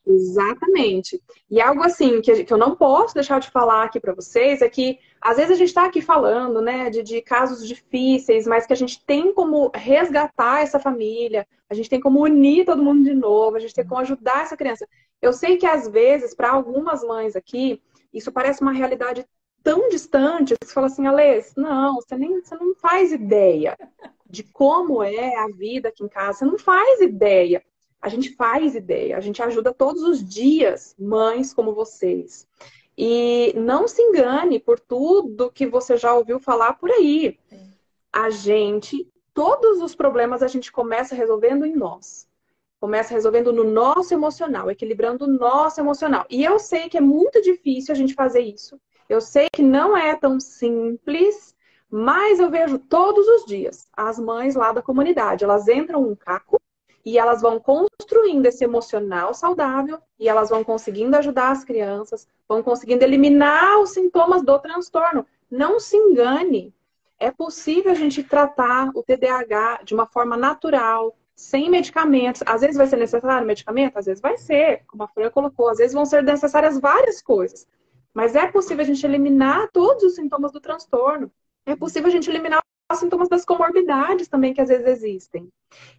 Exatamente. E algo assim que eu não posso deixar de falar aqui para vocês é que às vezes a gente está aqui falando, né, de casos difíceis, mas que a gente tem como resgatar essa família, a gente tem como unir todo mundo de novo, a gente tem como ajudar essa criança. Eu sei que às vezes, para algumas mães aqui, isso parece uma realidade tão distante, que você fala assim, Alê, não, você não faz ideia de como é a vida aqui em casa, você não faz ideia. A gente faz ideia, a gente ajuda todos os dias mães como vocês. E não se engane por tudo que você já ouviu falar por aí. Todos os problemas a gente começa resolvendo em nós. Começa resolvendo no nosso emocional, equilibrando o nosso emocional. E eu sei que é muito difícil a gente fazer isso. Eu sei que não é tão simples, mas eu vejo todos os dias as mães lá da comunidade. Elas entram num caco, e elas vão construindo esse emocional saudável e elas vão conseguindo ajudar as crianças, vão conseguindo eliminar os sintomas do transtorno. Não se engane. É possível a gente tratar o TDAH de uma forma natural, sem medicamentos. Às vezes vai ser necessário medicamento, às vezes vai ser, como a Fran colocou, às vezes vão ser necessárias várias coisas. Mas é possível a gente eliminar todos os sintomas do transtorno. É possível a gente eliminar os sintomas das comorbidades também que às vezes existem.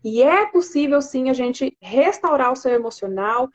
E é possível sim a gente restaurar o seu emocional,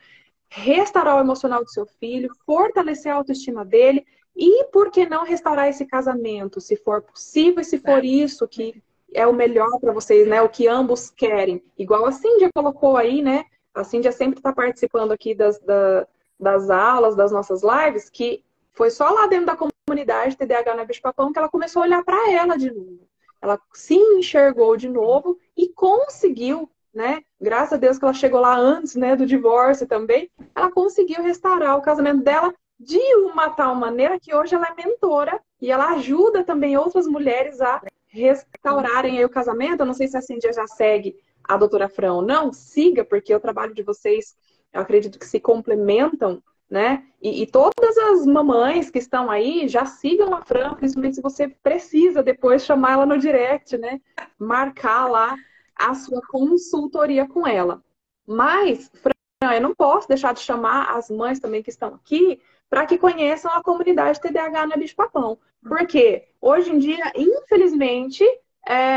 restaurar o emocional do seu filho, fortalecer a autoestima dele e, por que não, restaurar esse casamento, se for possível e se for isso que é o melhor para vocês, né? O que ambos querem. Igual a Cíndia colocou aí, né? A Cíndia sempre está participando aqui das aulas, das nossas lives, que foi só lá dentro da comunidade TDAH na Bicho-Papão que ela começou a olhar para ela de novo. Ela se enxergou de novo e conseguiu, né? Graças a Deus que ela chegou lá antes, né, do divórcio também, ela conseguiu restaurar o casamento dela de uma tal maneira que hoje ela é mentora e ela ajuda também outras mulheres a restaurarem aí o casamento. Eu não sei se a Cíndia já segue a doutora Fran ou não, siga, porque o trabalho de vocês, eu acredito que se complementam, né? E todas as mamães que estão aí, já sigam a Fran, principalmente se você precisa depois chamar ela no direct, né? Marcar lá a sua consultoria com ela. Mas, Fran, eu não posso deixar de chamar as mães também que estão aqui para que conheçam a comunidade TDAH na Bicho-Papão. Porque hoje em dia, infelizmente,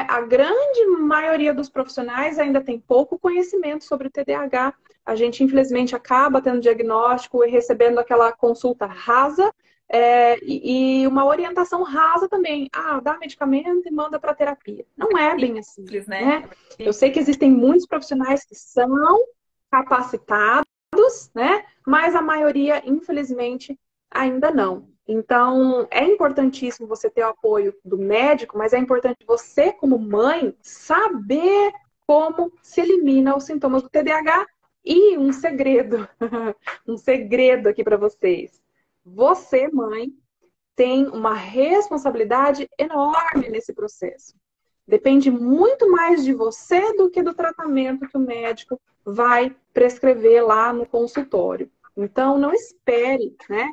a grande maioria dos profissionais ainda tem pouco conhecimento sobre o TDAH. A gente, infelizmente, acaba tendo diagnóstico e recebendo aquela consulta rasa e uma orientação rasa também. Ah, dá medicamento e manda para terapia. Não é bem assim, né? Eu sei que existem muitos profissionais que são capacitados, né? Mas a maioria, infelizmente, ainda não. Então, é importantíssimo você ter o apoio do médico, mas é importante você, como mãe, saber como se elimina os sintomas do TDAH. E um segredo, um segredo aqui para vocês. Você, mãe, tem uma responsabilidade enorme nesse processo. Depende muito mais de você do que do tratamento que o médico vai prescrever lá no consultório. Então, não espere, né?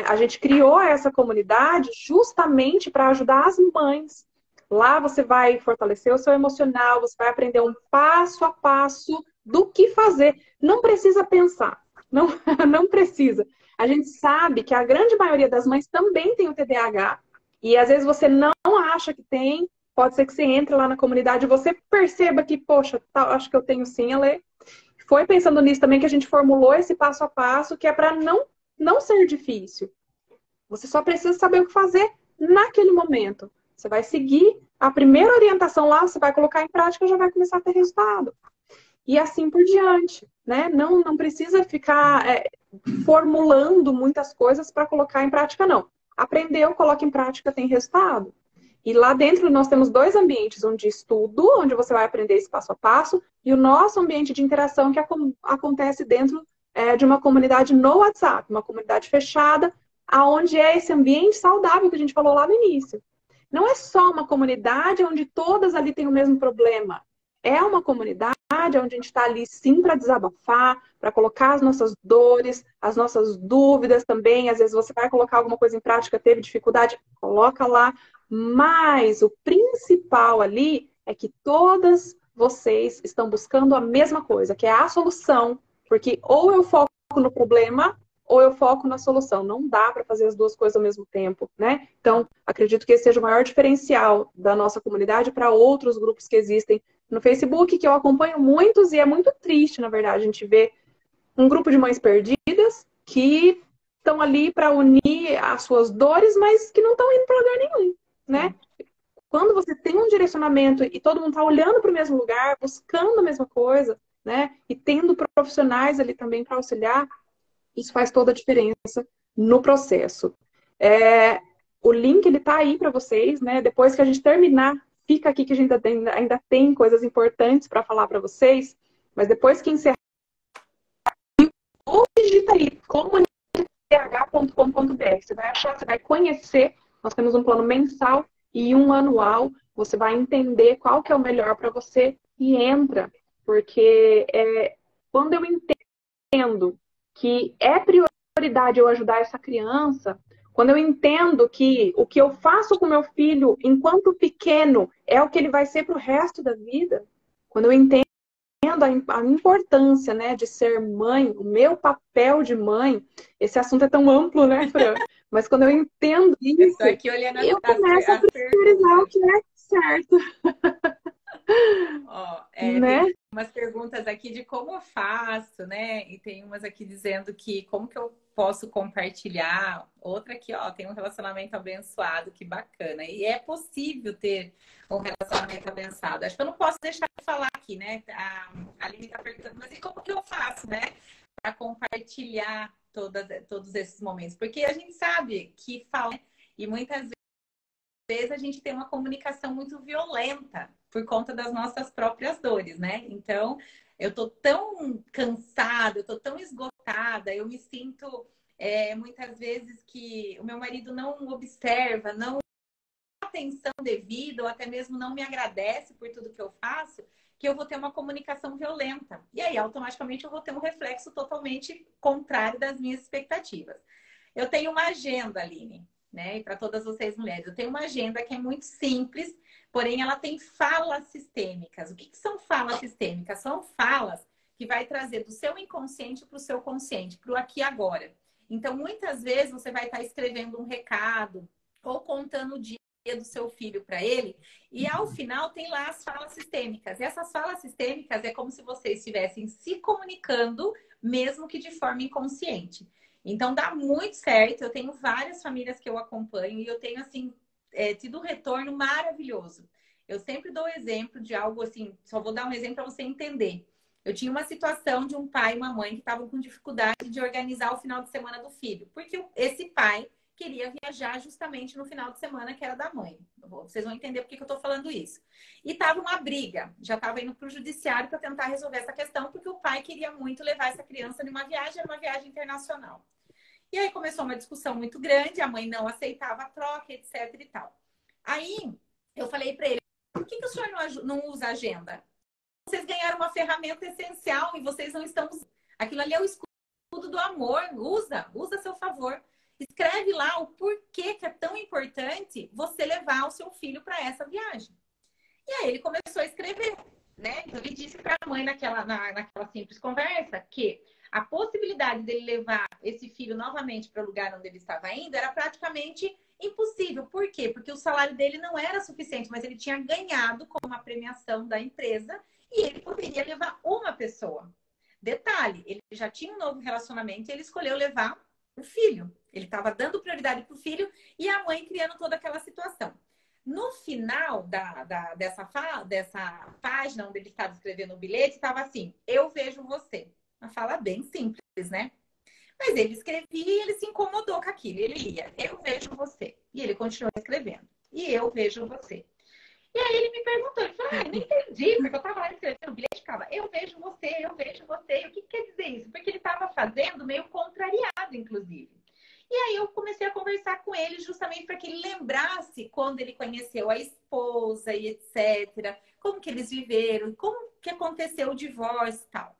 A gente criou essa comunidade justamente para ajudar as mães. Lá você vai fortalecer o seu emocional, você vai aprender um passo a passo do que fazer. Não precisa pensar, não, não precisa. A gente sabe que a grande maioria das mães também tem o TDAH e às vezes você não acha que tem. Pode ser que você entre lá na comunidade e você perceba que, poxa, acho que eu tenho sim, Ale. Foi pensando nisso também que a gente formulou esse passo a passo, que é para não ser difícil. Você só precisa saber o que fazer naquele momento. Você vai seguir a primeira orientação lá, você vai colocar em prática e já vai começar a ter resultado. E assim por diante, né? Não precisa ficar formulando muitas coisas para colocar em prática, não. Aprendeu, coloca em prática, tem resultado. E lá dentro nós temos 2 ambientes, um de estudo, onde você vai aprender esse passo a passo, e o nosso ambiente de interação que acontece dentro de uma comunidade no WhatsApp, uma comunidade fechada, aonde é esse ambiente saudável que a gente falou lá no início. Não é só uma comunidade onde todas ali têm o mesmo problema. É uma comunidade onde a gente está ali sim para desabafar, para colocar as nossas dores, as nossas dúvidas também. Às vezes você vai colocar alguma coisa em prática, teve dificuldade, coloca lá. Mas o principal ali é que todas vocês estão buscando a mesma coisa, que é a solução. Porque ou eu foco no problema, ou eu foco na solução. Não dá para fazer as duas coisas ao mesmo tempo, né? Então, acredito que esse seja o maior diferencial da nossa comunidade para outros grupos que existem no Facebook, que eu acompanho muitos, e é muito triste, na verdade, a gente vê um grupo de mães perdidas que estão ali para unir as suas dores, mas que não estão indo para lugar nenhum, né? Quando você tem um direcionamento e todo mundo está olhando para o mesmo lugar, buscando a mesma coisa, né? E tendo profissionais ali também para auxiliar, isso faz toda a diferença no processo. O link ele tá aí para vocês, né? Depois que a gente terminar, fica aqui que a gente ainda tem coisas importantes para falar para vocês. Mas depois que encerrar, ou digita aí comunidade.com.br. Você vai achar, você vai conhecer. Nós temos um plano mensal e um anual. Você vai entender qual que é o melhor para você e entra, porque quando eu entendo que é prioridade eu ajudar essa criança, quando eu entendo que o que eu faço com meu filho enquanto pequeno é o que ele vai ser para o resto da vida, quando eu entendo a importância, né, de ser mãe, o meu papel de mãe, esse assunto é tão amplo, né, Fran? Mas quando eu entendo isso, eu começo a priorizar o que é certo. Né? Tem umas perguntas aqui de como eu faço, né? E tem umas aqui dizendo que como que eu posso compartilhar. Outra aqui, ó, tem um relacionamento abençoado, que bacana. E é possível ter um relacionamento abençoado. Acho que eu não posso deixar de falar aqui, né? A Aline está perguntando, mas e como que eu faço, né? Para compartilhar todos esses momentos. Porque a gente sabe que fala, e muitas vezes a gente tem uma comunicação muito violenta por conta das nossas próprias dores, né? Então, eu tô tão cansada, eu tô tão esgotada, eu me sinto muitas vezes que o meu marido não observa, não dá atenção devida, ou até mesmo não me agradece por tudo que eu faço, que eu vou ter uma comunicação violenta. E aí, automaticamente, eu vou ter um reflexo totalmente contrário das minhas expectativas. Eu tenho uma agenda, Aline, né? E para todas vocês mulheres, eu tenho uma agenda que é muito simples, porém ela tem falas sistêmicas. O que são falas sistêmicas? São falas que vai trazer do seu inconsciente para o seu consciente, para o aqui e agora. Então, muitas vezes você vai estar escrevendo um recado ou contando o dia do seu filho para ele, e ao final tem lá as falas sistêmicas. E essas falas sistêmicas é como se vocês estivessem se comunicando, mesmo que de forma inconsciente. Então dá muito certo. Eu tenho várias famílias que eu acompanho e eu tenho assim tido um retorno maravilhoso. Eu sempre dou exemplo de algo assim, só vou dar um exemplo para você entender. Eu tinha uma situação de um pai e uma mãe que estavam com dificuldade de organizar o final de semana do filho, porque esse pai queria viajar justamente no final de semana que era da mãe. Vocês vão entender por que eu estou falando isso. E estava uma briga, já estava indo para o judiciário para tentar resolver essa questão, porque o pai queria muito levar essa criança numa viagem, era uma viagem internacional. E aí começou uma discussão muito grande, a mãe não aceitava a troca, etc e tal. Aí eu falei para ele, por que o senhor não usa agenda? Vocês ganharam uma ferramenta essencial e vocês não estão usando. Aquilo ali é o escudo do amor, usa a seu favor. Escreve lá o porquê que é tão importante você levar o seu filho para essa viagem. E aí ele começou a escrever, né? Então ele disse para a mãe naquela simples conversa que a possibilidade dele levar esse filho novamente para o lugar onde ele estava indo era praticamente impossível. Por quê? Porque o salário dele não era suficiente, mas ele tinha ganhado com uma premiação da empresa e ele poderia levar uma pessoa. Detalhe, ele já tinha um novo relacionamento e ele escolheu levar o filho. Ele estava dando prioridade para o filho e a mãe criando toda aquela situação. No final dessa página onde ele estava escrevendo o bilhete, estava assim, eu vejo você. Uma fala bem simples, né? Mas ele escrevia e ele se incomodou com aquilo. Ele lia, eu vejo você. E ele continuou escrevendo. E eu vejo você. E aí ele me perguntou, ele falou, não entendi, porque eu estava lá escrevendo o bilhete, ficava, eu vejo você, eu vejo você. E o que quer dizer isso? Porque ele estava fazendo meio contrariado, inclusive. E aí eu comecei a conversar com ele justamente para que ele lembrasse quando ele conheceu a esposa e etc. Como que eles viveram, como que aconteceu o divórcio e tal.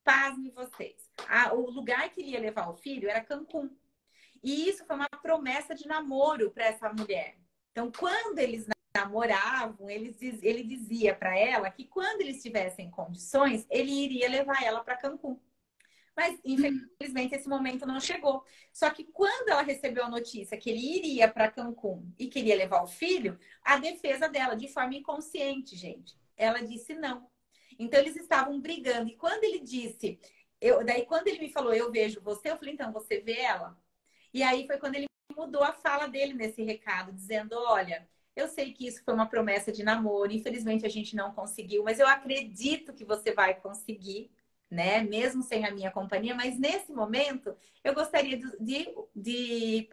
Pasmem vocês. O lugar que ele ia levar o filho era Cancún. E isso foi uma promessa de namoro para essa mulher. Então, quando eles namoravam, ele dizia para ela que quando eles tivessem condições, ele iria levar ela para Cancún. Mas, infelizmente, esse momento não chegou. Só que quando ela recebeu a notícia que ele iria para Cancún e queria levar o filho, a defesa dela, de forma inconsciente, gente, ela disse não. Então, eles estavam brigando. E quando ele disse... daí, quando ele me falou, eu vejo você, eu falei, então, você vê ela? E aí foi quando ele mudou a fala dele nesse recado, dizendo, olha, eu sei que isso foi uma promessa de namoro, infelizmente a gente não conseguiu, mas eu acredito que você vai conseguir, né? Mesmo sem a minha companhia, mas nesse momento eu gostaria de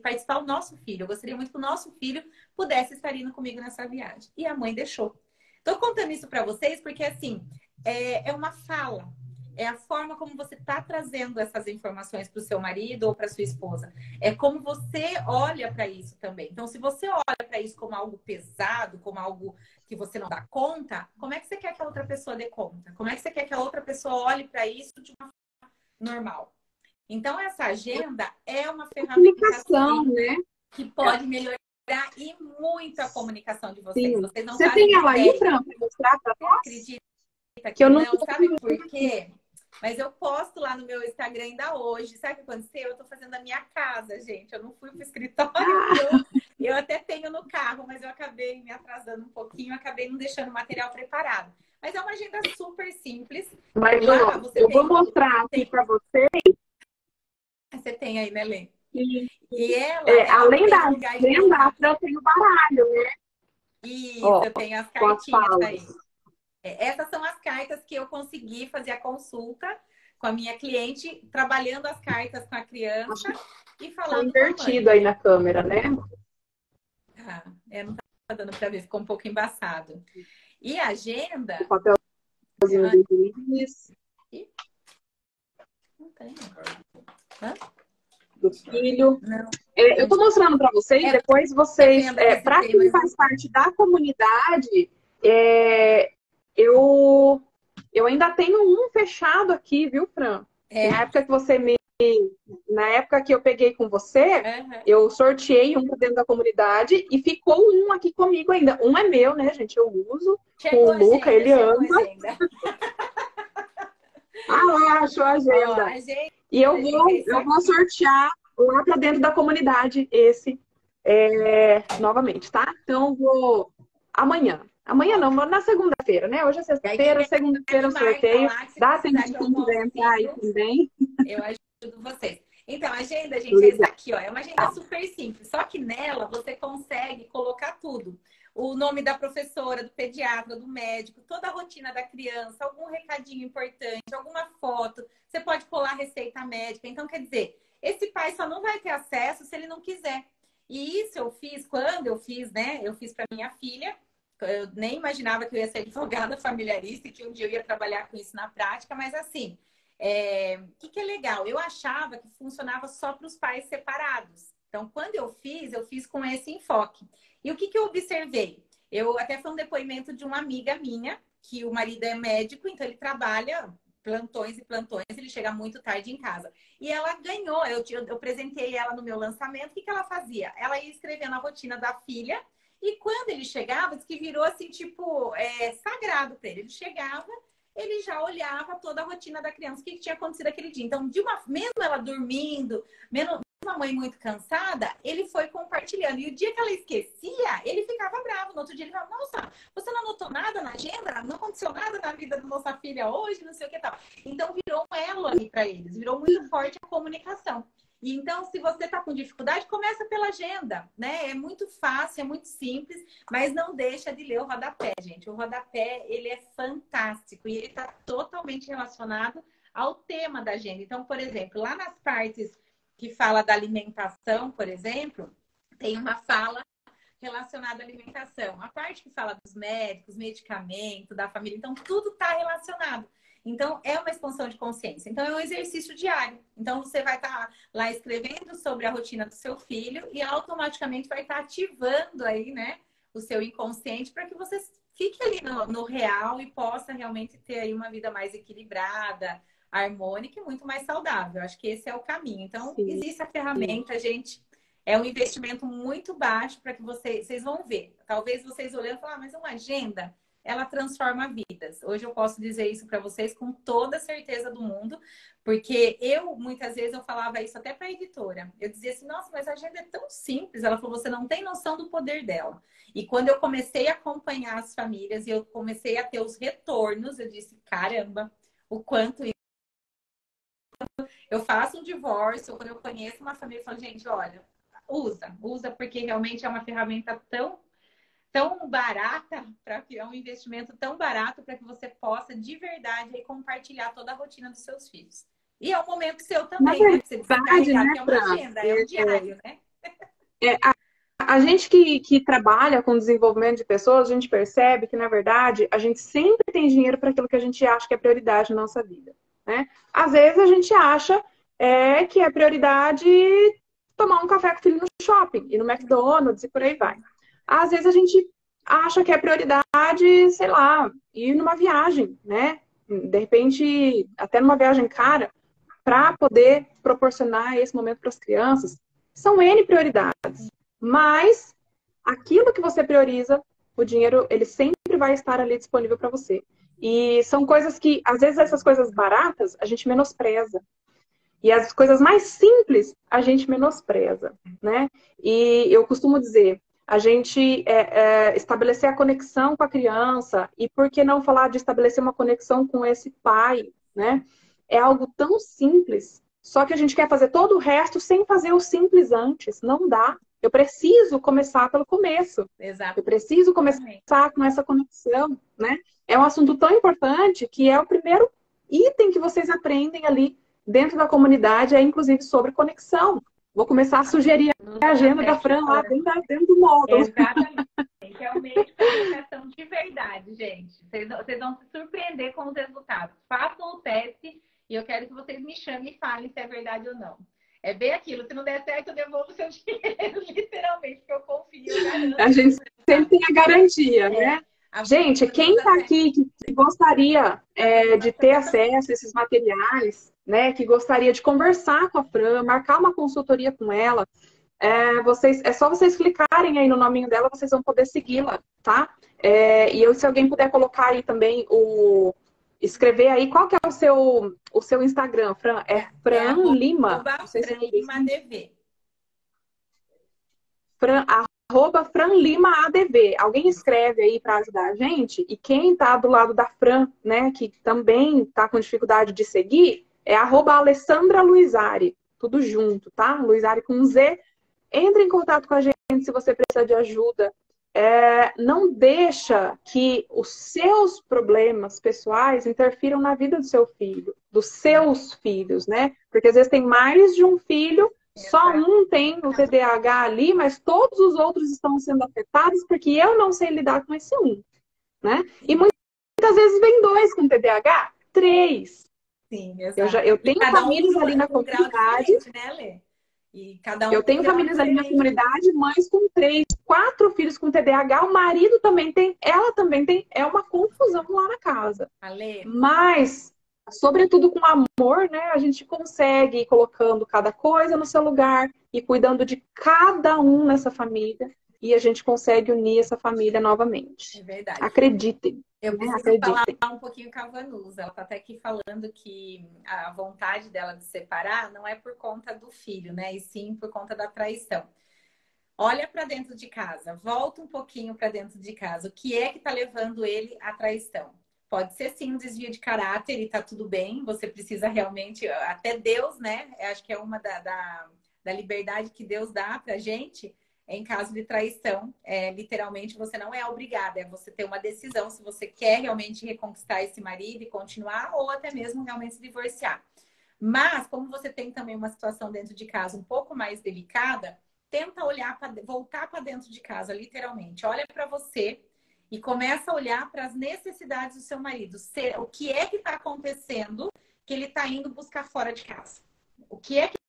participar do nosso filho. Eu gostaria muito que o nosso filho pudesse estar indo comigo nessa viagem. E a mãe deixou. Tô contando isso para vocês porque, assim, é uma fala. É a forma como você está trazendo essas informações para o seu marido ou para sua esposa. É como você olha para isso também. Então, se você olha para isso como algo pesado, como algo que você não dá conta, como é que você quer que a outra pessoa dê conta? Como é que você quer que a outra pessoa olhe para isso de uma forma normal? Então, essa agenda é uma ferramenta Comunicação, né? que pode melhorar e muito a comunicação de vocês. Sim. Vocês não Você fazem tem ela aí, ideia. Fran, para mostrar para nós? Acredita Que eu não sabe por quê? Mas eu posto lá no meu Instagram ainda hoje. Sabe o que aconteceu? Eu tô fazendo a minha casa, gente. Eu não fui pro escritório. Eu até tenho no carro, mas eu acabei me atrasando um pouquinho. Acabei não deixando o material preparado. Mas é uma agenda super simples. Mas Lá, eu vou mostrar aqui para vocês. Você tem aí, né, Lê? E ela além da agenda, eu tenho baralho, né? Isso, eu tenho as cartinhas aí. Essas são as cartas que eu consegui fazer a consulta com a minha cliente, trabalhando as cartas com a criança e Tá falando invertido com a aí mãe. na câmera, né? Ah, não tá dando para ver, ficou um pouco embaçado. E a O agenda... papelzinho Ah, do juiz, ih, não tem. Hã? do filho. Não. Eu tô mostrando para vocês, É depois a vocês, venda que esse para tem, quem mas faz parte da comunidade, eu ainda tenho um fechado aqui, viu, Fran? é. Na época que eu peguei com você, Aham. eu sorteei um pra dentro da comunidade e ficou um aqui comigo ainda. Um é meu, né, gente? Eu uso com Chegou o a Luca, agenda, ele chegou a ama. agenda. Ah, lá, achou a Ó, agenda. a agenda E a gente fez eu vou aqui. sortear lá pra dentro da comunidade esse novamente, tá? Então, eu vou amanhã. Amanhã Ó, não, na segunda-feira, né? Hoje é e aí quem sexta-feira, segunda-feira me eu marca sorteio. lá, que se Dá tempo precisar de de quem algum quiser entrar aí auxílio, também. eu ajudo vocês. Então, a agenda, Tô gente, é essa ligada. aqui, ó. É uma agenda super simples. Só que nela você consegue colocar tudo. O nome da professora, do pediatra, do médico, toda a rotina da criança, algum recadinho importante, alguma foto. Você pode colar receita médica. Então, quer dizer, esse pai só não vai ter acesso se ele não quiser. E isso eu fiz quando eu fiz, né? Eu fiz para minha filha. Eu nem imaginava que eu ia ser advogada familiarista e que um dia eu ia trabalhar com isso na prática, mas assim. O que é legal? Eu achava que funcionava só para os pais separados. Então, quando eu fiz com esse enfoque. E o que eu observei? Eu até foi um depoimento de uma amiga minha, que o marido é médico, então ele trabalha plantões e plantões, ele chega muito tarde em casa. E ela ganhou, eu presentei ela no meu lançamento, o que ela fazia? Ela ia escrevendo a rotina da filha, e quando ele chegava, diz que virou assim, tipo, sagrado para ele. Ele chegava, ele já olhava toda a rotina da criança, o que tinha acontecido aquele dia. Então, mesmo ela dormindo, mesmo a mãe muito cansada, ele foi compartilhando. E o dia que ela esquecia, ele ficava bravo. No outro dia ele falava, nossa, você não anotou nada na agenda? Não aconteceu nada na vida da nossa filha hoje, não sei o que tal. Então, virou um elo ali para eles. Virou muito forte a comunicação. E então, se você está com dificuldade, começa pela agenda, né? É muito fácil, é muito simples, mas não deixa de ler o rodapé, gente. O rodapé, ele é fantástico e ele está totalmente relacionado ao tema da agenda. Então, por exemplo, lá nas partes que fala da alimentação, por exemplo, tem uma fala relacionada à alimentação. A parte que fala dos médicos, medicamento, da família, então tudo está relacionado. Então, é uma expansão de consciência. Então, é um exercício diário. Então, você vai estar lá escrevendo sobre a rotina do seu filho e automaticamente vai estar ativando aí, né, o seu inconsciente para que você fique ali no real e possa realmente ter aí uma vida mais equilibrada, harmônica e muito mais saudável. Acho que esse é o caminho. Então, Sim. existe a ferramenta, gente. É um investimento muito baixo para que vocês vão ver. Talvez vocês olhando e falar, mas uma agenda, ela transforma vidas. Hoje eu posso dizer isso para vocês com toda a certeza do mundo, porque muitas vezes, eu falava isso até para a editora. Eu dizia assim, nossa, mas a agenda é tão simples. Ela falou, você não tem noção do poder dela. E quando eu comecei a acompanhar as famílias e eu comecei a ter os retornos, eu disse, caramba, o quanto eu faço um divórcio, quando eu conheço uma família, eu falo, gente, olha, usa porque realmente é uma ferramenta tão barata, é um investimento tão barato para que você possa de verdade aí, compartilhar toda a rotina dos seus filhos. E é um momento seu Na também, né? Pra você verdade, descarregar, né, que é uma Fran? agenda, é um diário, né? A gente que trabalha com desenvolvimento de pessoas, a gente percebe que, na verdade, a gente sempre tem dinheiro para aquilo que a gente acha que é prioridade na nossa vida, né? Às vezes a gente acha que é prioridade tomar um café com o filho no shopping, ir no McDonald's e por aí vai. Às vezes a gente acha que é prioridade, sei lá, ir numa viagem, né? De repente, até numa viagem cara, para poder proporcionar esse momento para as crianças. São N prioridades. Mas aquilo que você prioriza, o dinheiro, ele sempre vai estar ali disponível para você. E são coisas que, às vezes, essas coisas baratas, a gente menospreza. E as coisas mais simples, a gente menospreza, né? E eu costumo dizer, a gente estabelecer a conexão com a criança, e por que não falar de estabelecer uma conexão com esse pai, né? É algo tão simples, só que a gente quer fazer todo o resto sem fazer o simples antes. Não dá. Eu preciso começar pelo começo. Exato. Eu preciso começar com essa conexão, né? É um assunto tão importante que é o primeiro item que vocês aprendem ali dentro da comunidade é, inclusive, sobre conexão. Vou começar a sugerir a agenda da Fran lá dentro do módulo. Exatamente. Realmente comunicação de verdade, gente. Vocês vão se surpreender com os resultados. Façam o teste e eu quero que vocês me chamem e falem se é verdade ou não. É bem aquilo. Se não der certo, eu devolvo o seu dinheiro, literalmente, porque eu confio. Eu garanto. A gente sempre tem a garantia, né? Gente, quem está aqui que gostaria de ter acesso a esses materiais, né? Que gostaria de conversar com a Fran, marcar uma consultoria com ela, é só vocês clicarem aí no nominho dela, vocês vão poder segui-la, tá? Se alguém puder colocar aí também escrever aí, qual que é o seu Instagram, Fran? É Fran Lima. Não sei se Fran Lima ADV. Arroba Fran Lima ADV. Alguém escreve aí para ajudar a gente? E quem tá do lado da Fran, né, que também tá com dificuldade de seguir, é arroba Alessandra Luizari. Tudo junto, tá? Luizari com um Z. Entre em contato com a gente se você precisa de ajuda. Não deixa que os seus problemas pessoais interfiram na vida do seu filho, dos seus filhos, né? Porque às vezes tem mais de um filho, só um tem o TDAH ali, mas todos os outros estão sendo afetados porque eu não sei lidar com esse um, né? E muitas vezes vem 2 com TDAH, 3. Sim, exato. Eu tenho famílias ali na comunidade, né, Lê? E cada eu tenho famílias ali na comunidade, mães com 3, 4 filhos com TDAH, o marido também tem, ela também tem, é uma confusão lá na casa. Ale. Mas, sobretudo com amor, né, a gente consegue ir colocando cada coisa no seu lugar e cuidando de cada um nessa família e a gente consegue unir essa família novamente. É verdade. Acreditem. Eu preciso falar um pouquinho com a Vanusa. Ela está até aqui falando que a vontade dela de separar não é por conta do filho, né? E sim por conta da traição. Olha para dentro de casa. Volta um pouquinho para dentro de casa. O que é que está levando ele à traição? Pode ser sim um desvio de caráter e tá tudo bem. Você precisa realmente... Até Deus, né? Acho que é uma da liberdade que Deus dá pra gente. Em caso de traição, literalmente você não é obrigada, é você ter uma decisão se você quer realmente reconquistar esse marido e continuar ou até mesmo realmente se divorciar. Mas, como você tem também uma situação dentro de casa um pouco mais delicada, tenta voltar para dentro de casa, literalmente. Olha para você e começa a olhar para as necessidades do seu marido. O que é que está acontecendo que ele está indo buscar fora de casa? O que é que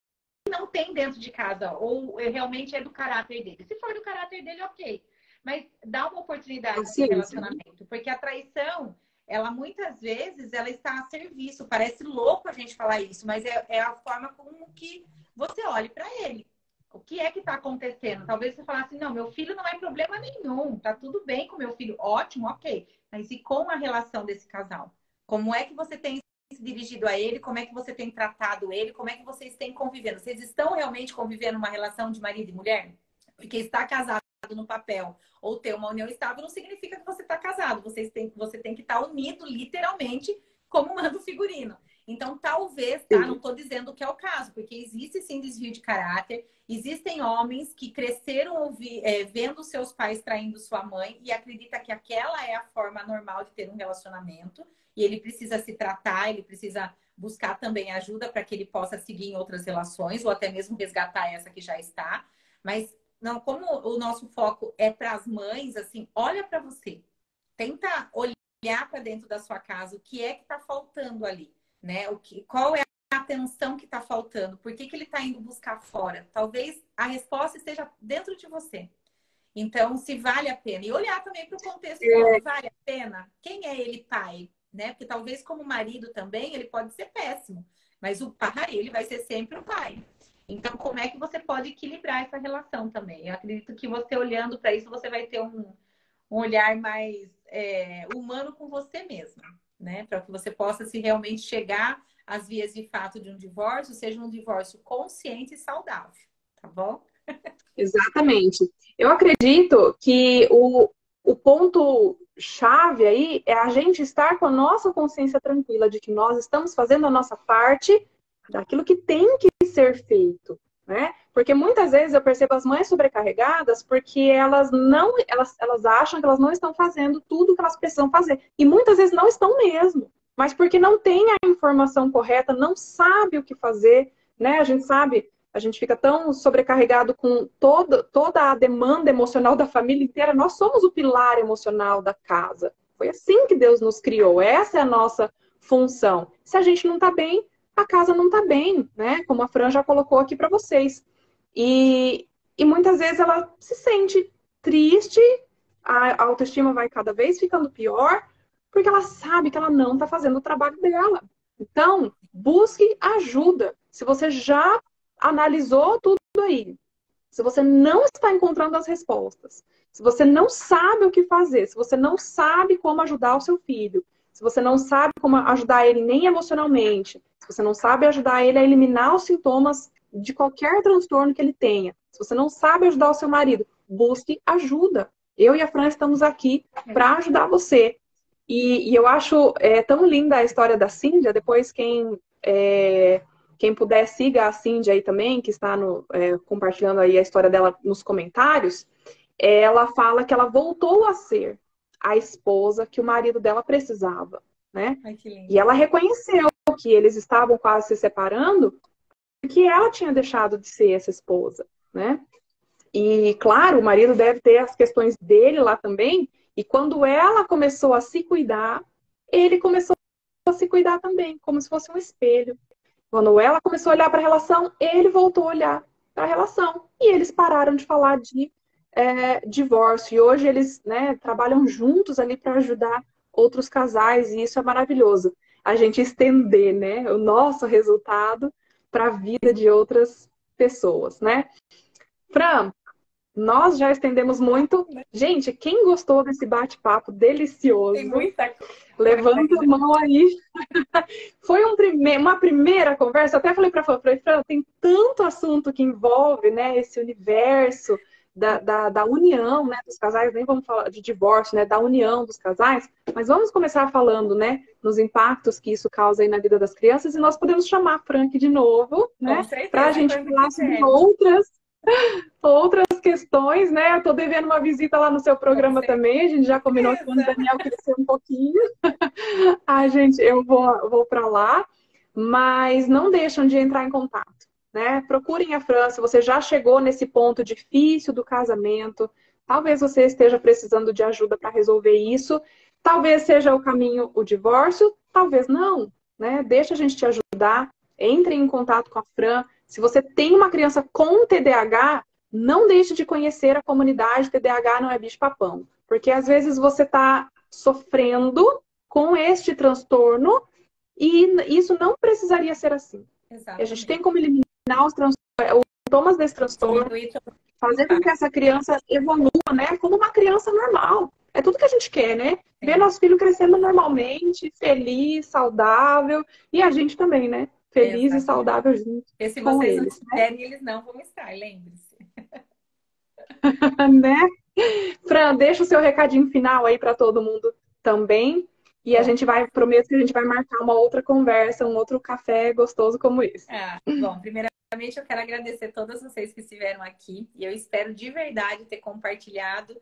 não tem dentro de casa, ou realmente é do caráter dele. Se for do caráter dele, ok. Mas dá uma oportunidade de relacionamento. Porque a traição, ela muitas vezes, ela está a serviço. Parece louco a gente falar isso, mas é a forma como que você olha para ele. O que é que está acontecendo? Talvez você falasse, não, meu filho não é problema nenhum. Tá tudo bem com meu filho. Ótimo, ok. Mas e com a relação desse casal? Como é que você tem se dirigido a ele, como é que você tem tratado ele, como é que vocês têm convivendo? Vocês estão realmente convivendo uma relação de marido e mulher? Porque estar casado no papel ou ter uma união estável não significa que você está casado. Você tem que estar unido literalmente como manda o figurino. Então, talvez, tá? Não estou dizendo que é o caso, porque existe sim desvio de caráter. Existem homens que cresceram vendo seus pais traindo sua mãe e acredita que aquela é a forma normal de ter um relacionamento. E ele precisa se tratar, ele precisa buscar também ajuda para que ele possa seguir em outras relações ou até mesmo resgatar essa que já está. Mas não, como o nosso foco é para as mães, assim, olha para você. Tenta olhar para dentro da sua casa o que é que está faltando ali, né? Qual é a atenção que está faltando? Por que ele está indo buscar fora? Talvez a resposta esteja dentro de você. Então, se vale a pena. E olhar também para o contexto. Vale a pena? Quem é ele pai? Né? Porque talvez como marido também, ele pode ser péssimo. Mas o pai, ele vai ser sempre o pai. Então, como é que você pode equilibrar essa relação também? Eu acredito que você olhando para isso, você vai ter um olhar mais humano com você mesmo, né? Para que você possa se realmente chegar às vias de fato de um divórcio, seja um divórcio consciente e saudável, tá bom? Exatamente. Eu acredito que o ponto-chave aí é a gente estar com a nossa consciência tranquila de que nós estamos fazendo a nossa parte daquilo que tem que ser feito, né? Porque muitas vezes eu percebo as mães sobrecarregadas porque elas acham que elas não estão fazendo tudo que elas precisam fazer. E muitas vezes não estão mesmo. mas porque não tem a informação correta, não sabe o que fazer, né? A gente sabe, a gente fica tão sobrecarregado com toda a demanda emocional da família inteira. Nós somos o pilar emocional da casa. Foi assim que Deus nos criou. Essa é a nossa função. Se a gente não está bem, a casa não está bem, né? Como a Fran já colocou aqui para vocês. E muitas vezes ela se sente triste, a autoestima vai cada vez ficando pior, porque ela sabe que ela não está fazendo o trabalho dela. Então, busque ajuda. Se você já analisou tudo aí, se você não está encontrando as respostas, se você não sabe o que fazer, se você não sabe como ajudar o seu filho, se você não sabe como ajudar ele nem emocionalmente, se você não sabe ajudar ele a eliminar os sintomas de qualquer transtorno que ele tenha, se você não sabe ajudar o seu marido, busque ajuda. Eu e a Fran estamos aqui para ajudar você. E eu acho tão linda a história da Cíndia. Depois, quem puder, siga a Cíndia aí também, que está compartilhando aí a história dela nos comentários. Ela fala que ela voltou a ser a esposa que o marido dela precisava, né? Ai, que lindo. E ela reconheceu que eles estavam quase se separando, que ela tinha deixado de ser essa esposa, né? E, claro, o marido deve ter as questões dele lá também. E quando ela começou a se cuidar, ele começou a se cuidar também, como se fosse um espelho. Quando ela começou a olhar para a relação, ele voltou a olhar para a relação. E eles pararam de falar de divórcio. E hoje eles, né, trabalham juntos ali para ajudar outros casais. E isso é maravilhoso. A gente estender, né, o nosso resultado para a vida de outras pessoas, né? Fran, nós já estendemos muito. Gente, quem gostou desse bate-papo delicioso? Tem muita coisa. Levanta a mão aí. Foi uma primeira conversa. Até falei para a Fran, tem tanto assunto que envolve, né, esse universo da união, né, dos casais. Nem vamos falar de divórcio, né, da união dos casais. Mas vamos começar falando, né, nos impactos que isso causa aí na vida das crianças. E nós podemos chamar a Frank de novo, né, para a gente falar sobre outras questões, né? Eu tô devendo uma visita lá no seu programa também. A gente já combinou que quando o Daniel crescer um pouquinho, eu vou para lá. Mas não deixam de entrar em contato, né? Procurem a Fran. Se você já chegou nesse ponto difícil do casamento, talvez você esteja precisando de ajuda para resolver isso. Talvez seja o caminho o divórcio, talvez não, né? Deixa a gente te ajudar. Entre em contato com a Fran. Se você tem uma criança com TDAH, não deixe de conhecer a comunidade TDAH Não é Bicho-Papão. Porque às vezes você está sofrendo com este transtorno e isso não precisaria ser assim. Exatamente. A gente tem como eliminar os sintomas desse transtorno, fazer com que essa criança evolua, né, como uma criança normal. É tudo que a gente quer, né? Ver nosso filho crescendo normalmente, feliz, saudável. E a gente também, né? Feliz e saudável junto. E se com vocês eles, não tiverem, né? Eles não vão estar, lembre-se. Né? Fran, deixa o seu recadinho final aí para todo mundo também. E prometo que a gente vai marcar uma outra conversa, um outro café gostoso como esse. Bom, primeiramente eu quero agradecer a todas vocês que estiveram aqui. E eu espero de verdade ter compartilhado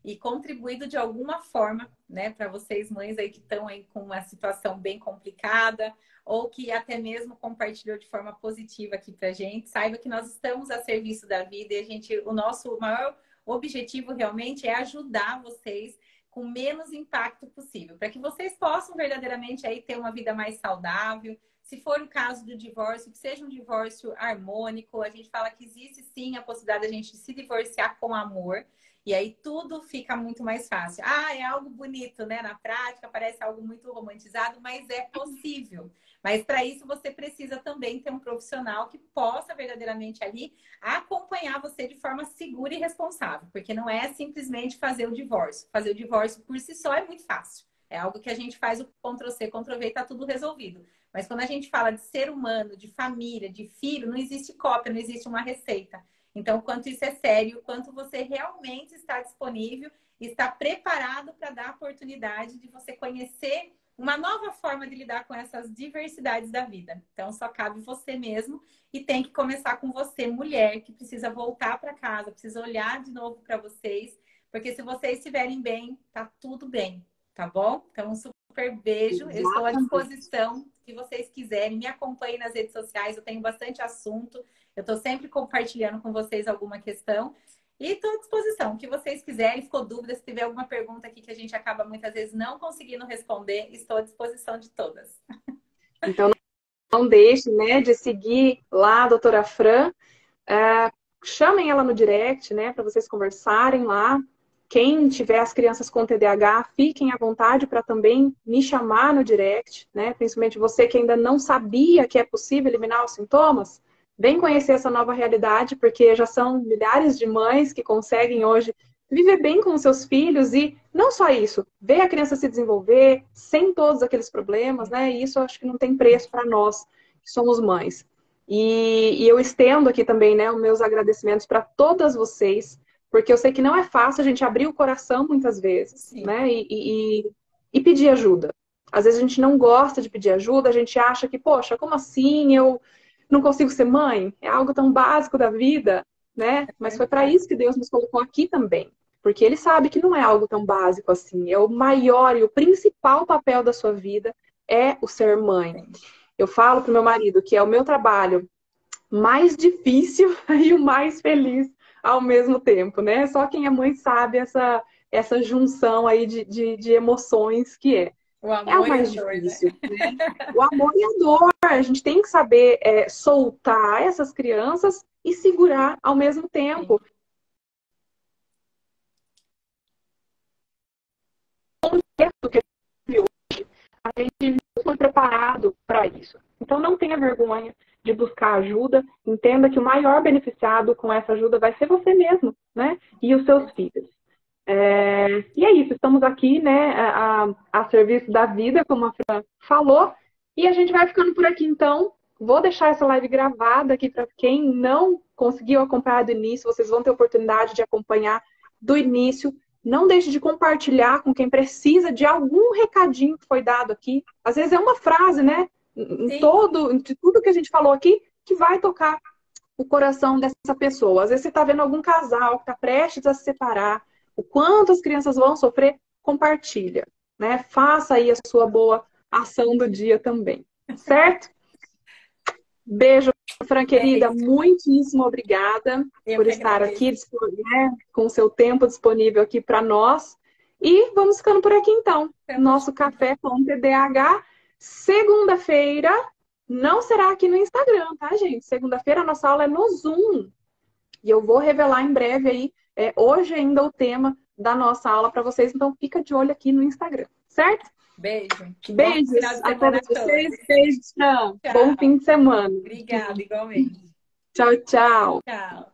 e contribuído de alguma forma, né, para vocês mães aí que estão aí com uma situação bem complicada ou que até mesmo compartilhou de forma positiva aqui pra gente. Saiba que nós estamos a serviço da vida e o nosso maior objetivo realmente é ajudar vocês com menos impacto possível, para que vocês possam verdadeiramente aí ter uma vida mais saudável. Se for o caso do divórcio, que seja um divórcio harmônico. A gente fala que existe sim a possibilidade de a gente se divorciar com amor. E aí tudo fica muito mais fácil. É algo bonito, né? Na prática, parece algo muito romantizado, mas é possível. Mas para isso você precisa também ter um profissional que possa verdadeiramente ali acompanhar você de forma segura e responsável. Porque não é simplesmente fazer o divórcio. Fazer o divórcio por si só é muito fácil. É algo que a gente faz o Ctrl+C, Ctrl+V e está tudo resolvido. Mas quando a gente fala de ser humano, de família, de filho, não existe cópia, não existe uma receita. Então, o quanto isso é sério, o quanto você realmente está disponível, está preparado para dar a oportunidade de você conhecer uma nova forma de lidar com essas diversidades da vida. Então, só cabe você mesmo e tem que começar com você, mulher, que precisa voltar para casa, precisa olhar de novo para vocês, porque se vocês estiverem bem, tá tudo bem, tá bom? Então, um super super beijo. Eu estou à Exatamente. disposição, se vocês quiserem. Me acompanhem nas redes sociais, eu tenho bastante assunto. Eu estou sempre compartilhando com vocês alguma questão. E estou à disposição, o que vocês quiserem. Ficou dúvida, se tiver alguma pergunta aqui que a gente acaba muitas vezes não conseguindo responder, estou à disposição de todas. Então, não deixe, né, de seguir lá a doutora Fran. Chamem ela no direct, né, para vocês conversarem lá. Quem tiver as crianças com TDAH, fiquem à vontade para também me chamar no direct, né? Principalmente você que ainda não sabia que é possível eliminar os sintomas, vem conhecer essa nova realidade, porque já são milhares de mães que conseguem hoje viver bem com os seus filhos e não só isso, ver a criança se desenvolver sem todos aqueles problemas, né? E isso eu acho que não tem preço para nós que somos mães. E eu estendo aqui também, né, os meus agradecimentos para todas vocês, porque eu sei que não é fácil a gente abrir o coração muitas vezes, Sim. né? E pedir ajuda. Às vezes a gente não gosta de pedir ajuda, a gente acha que, poxa, como assim eu não consigo ser mãe? É algo tão básico da vida, né? Mas foi para isso que Deus nos colocou aqui também. Porque Ele sabe que não é algo tão básico assim. É o maior e o principal papel da sua vida é o ser mãe. Eu falo pro meu marido que é o meu trabalho mais difícil e o mais feliz ao mesmo tempo, né? Só quem é mãe sabe essa junção aí de emoções que é. O amor É o mais e a dor, difícil, né? O amor e a dor. A gente tem que saber soltar essas crianças e segurar ao mesmo tempo. O que a gente não foi preparado para isso. Então não tenha vergonha de buscar ajuda. Entenda que o maior beneficiado com essa ajuda vai ser você mesmo, né? E os seus filhos. E é isso, estamos aqui, né, a serviço da vida, como a Fran falou, e a gente vai ficando por aqui, então. Vou deixar essa live gravada aqui para quem não conseguiu acompanhar do início, vocês vão ter oportunidade de acompanhar do início. Não deixe de compartilhar com quem precisa de algum recadinho que foi dado aqui. Às vezes é uma frase, né, de tudo que a gente falou aqui, que vai tocar o coração dessa pessoa. Às vezes você está vendo algum casal que está prestes a se separar, o quanto as crianças vão sofrer, compartilha, né? Faça aí a sua boa ação do dia também, certo? Beijo, Fran, querida, muitíssimo obrigada por estar aqui, né, com o seu tempo disponível aqui para nós. E vamos ficando por aqui, então. Nosso Café com TDAH, segunda-feira, não será aqui no Instagram, tá, gente? Segunda-feira a nossa aula é no Zoom. E eu vou revelar em breve aí, hoje ainda, o tema da nossa aula para vocês. Então fica de olho aqui no Instagram, certo? Beijo. Beijos a todos vocês. Beijos, Fran. Bom fim de semana. Obrigada, igualmente. Tchau, tchau. Tchau.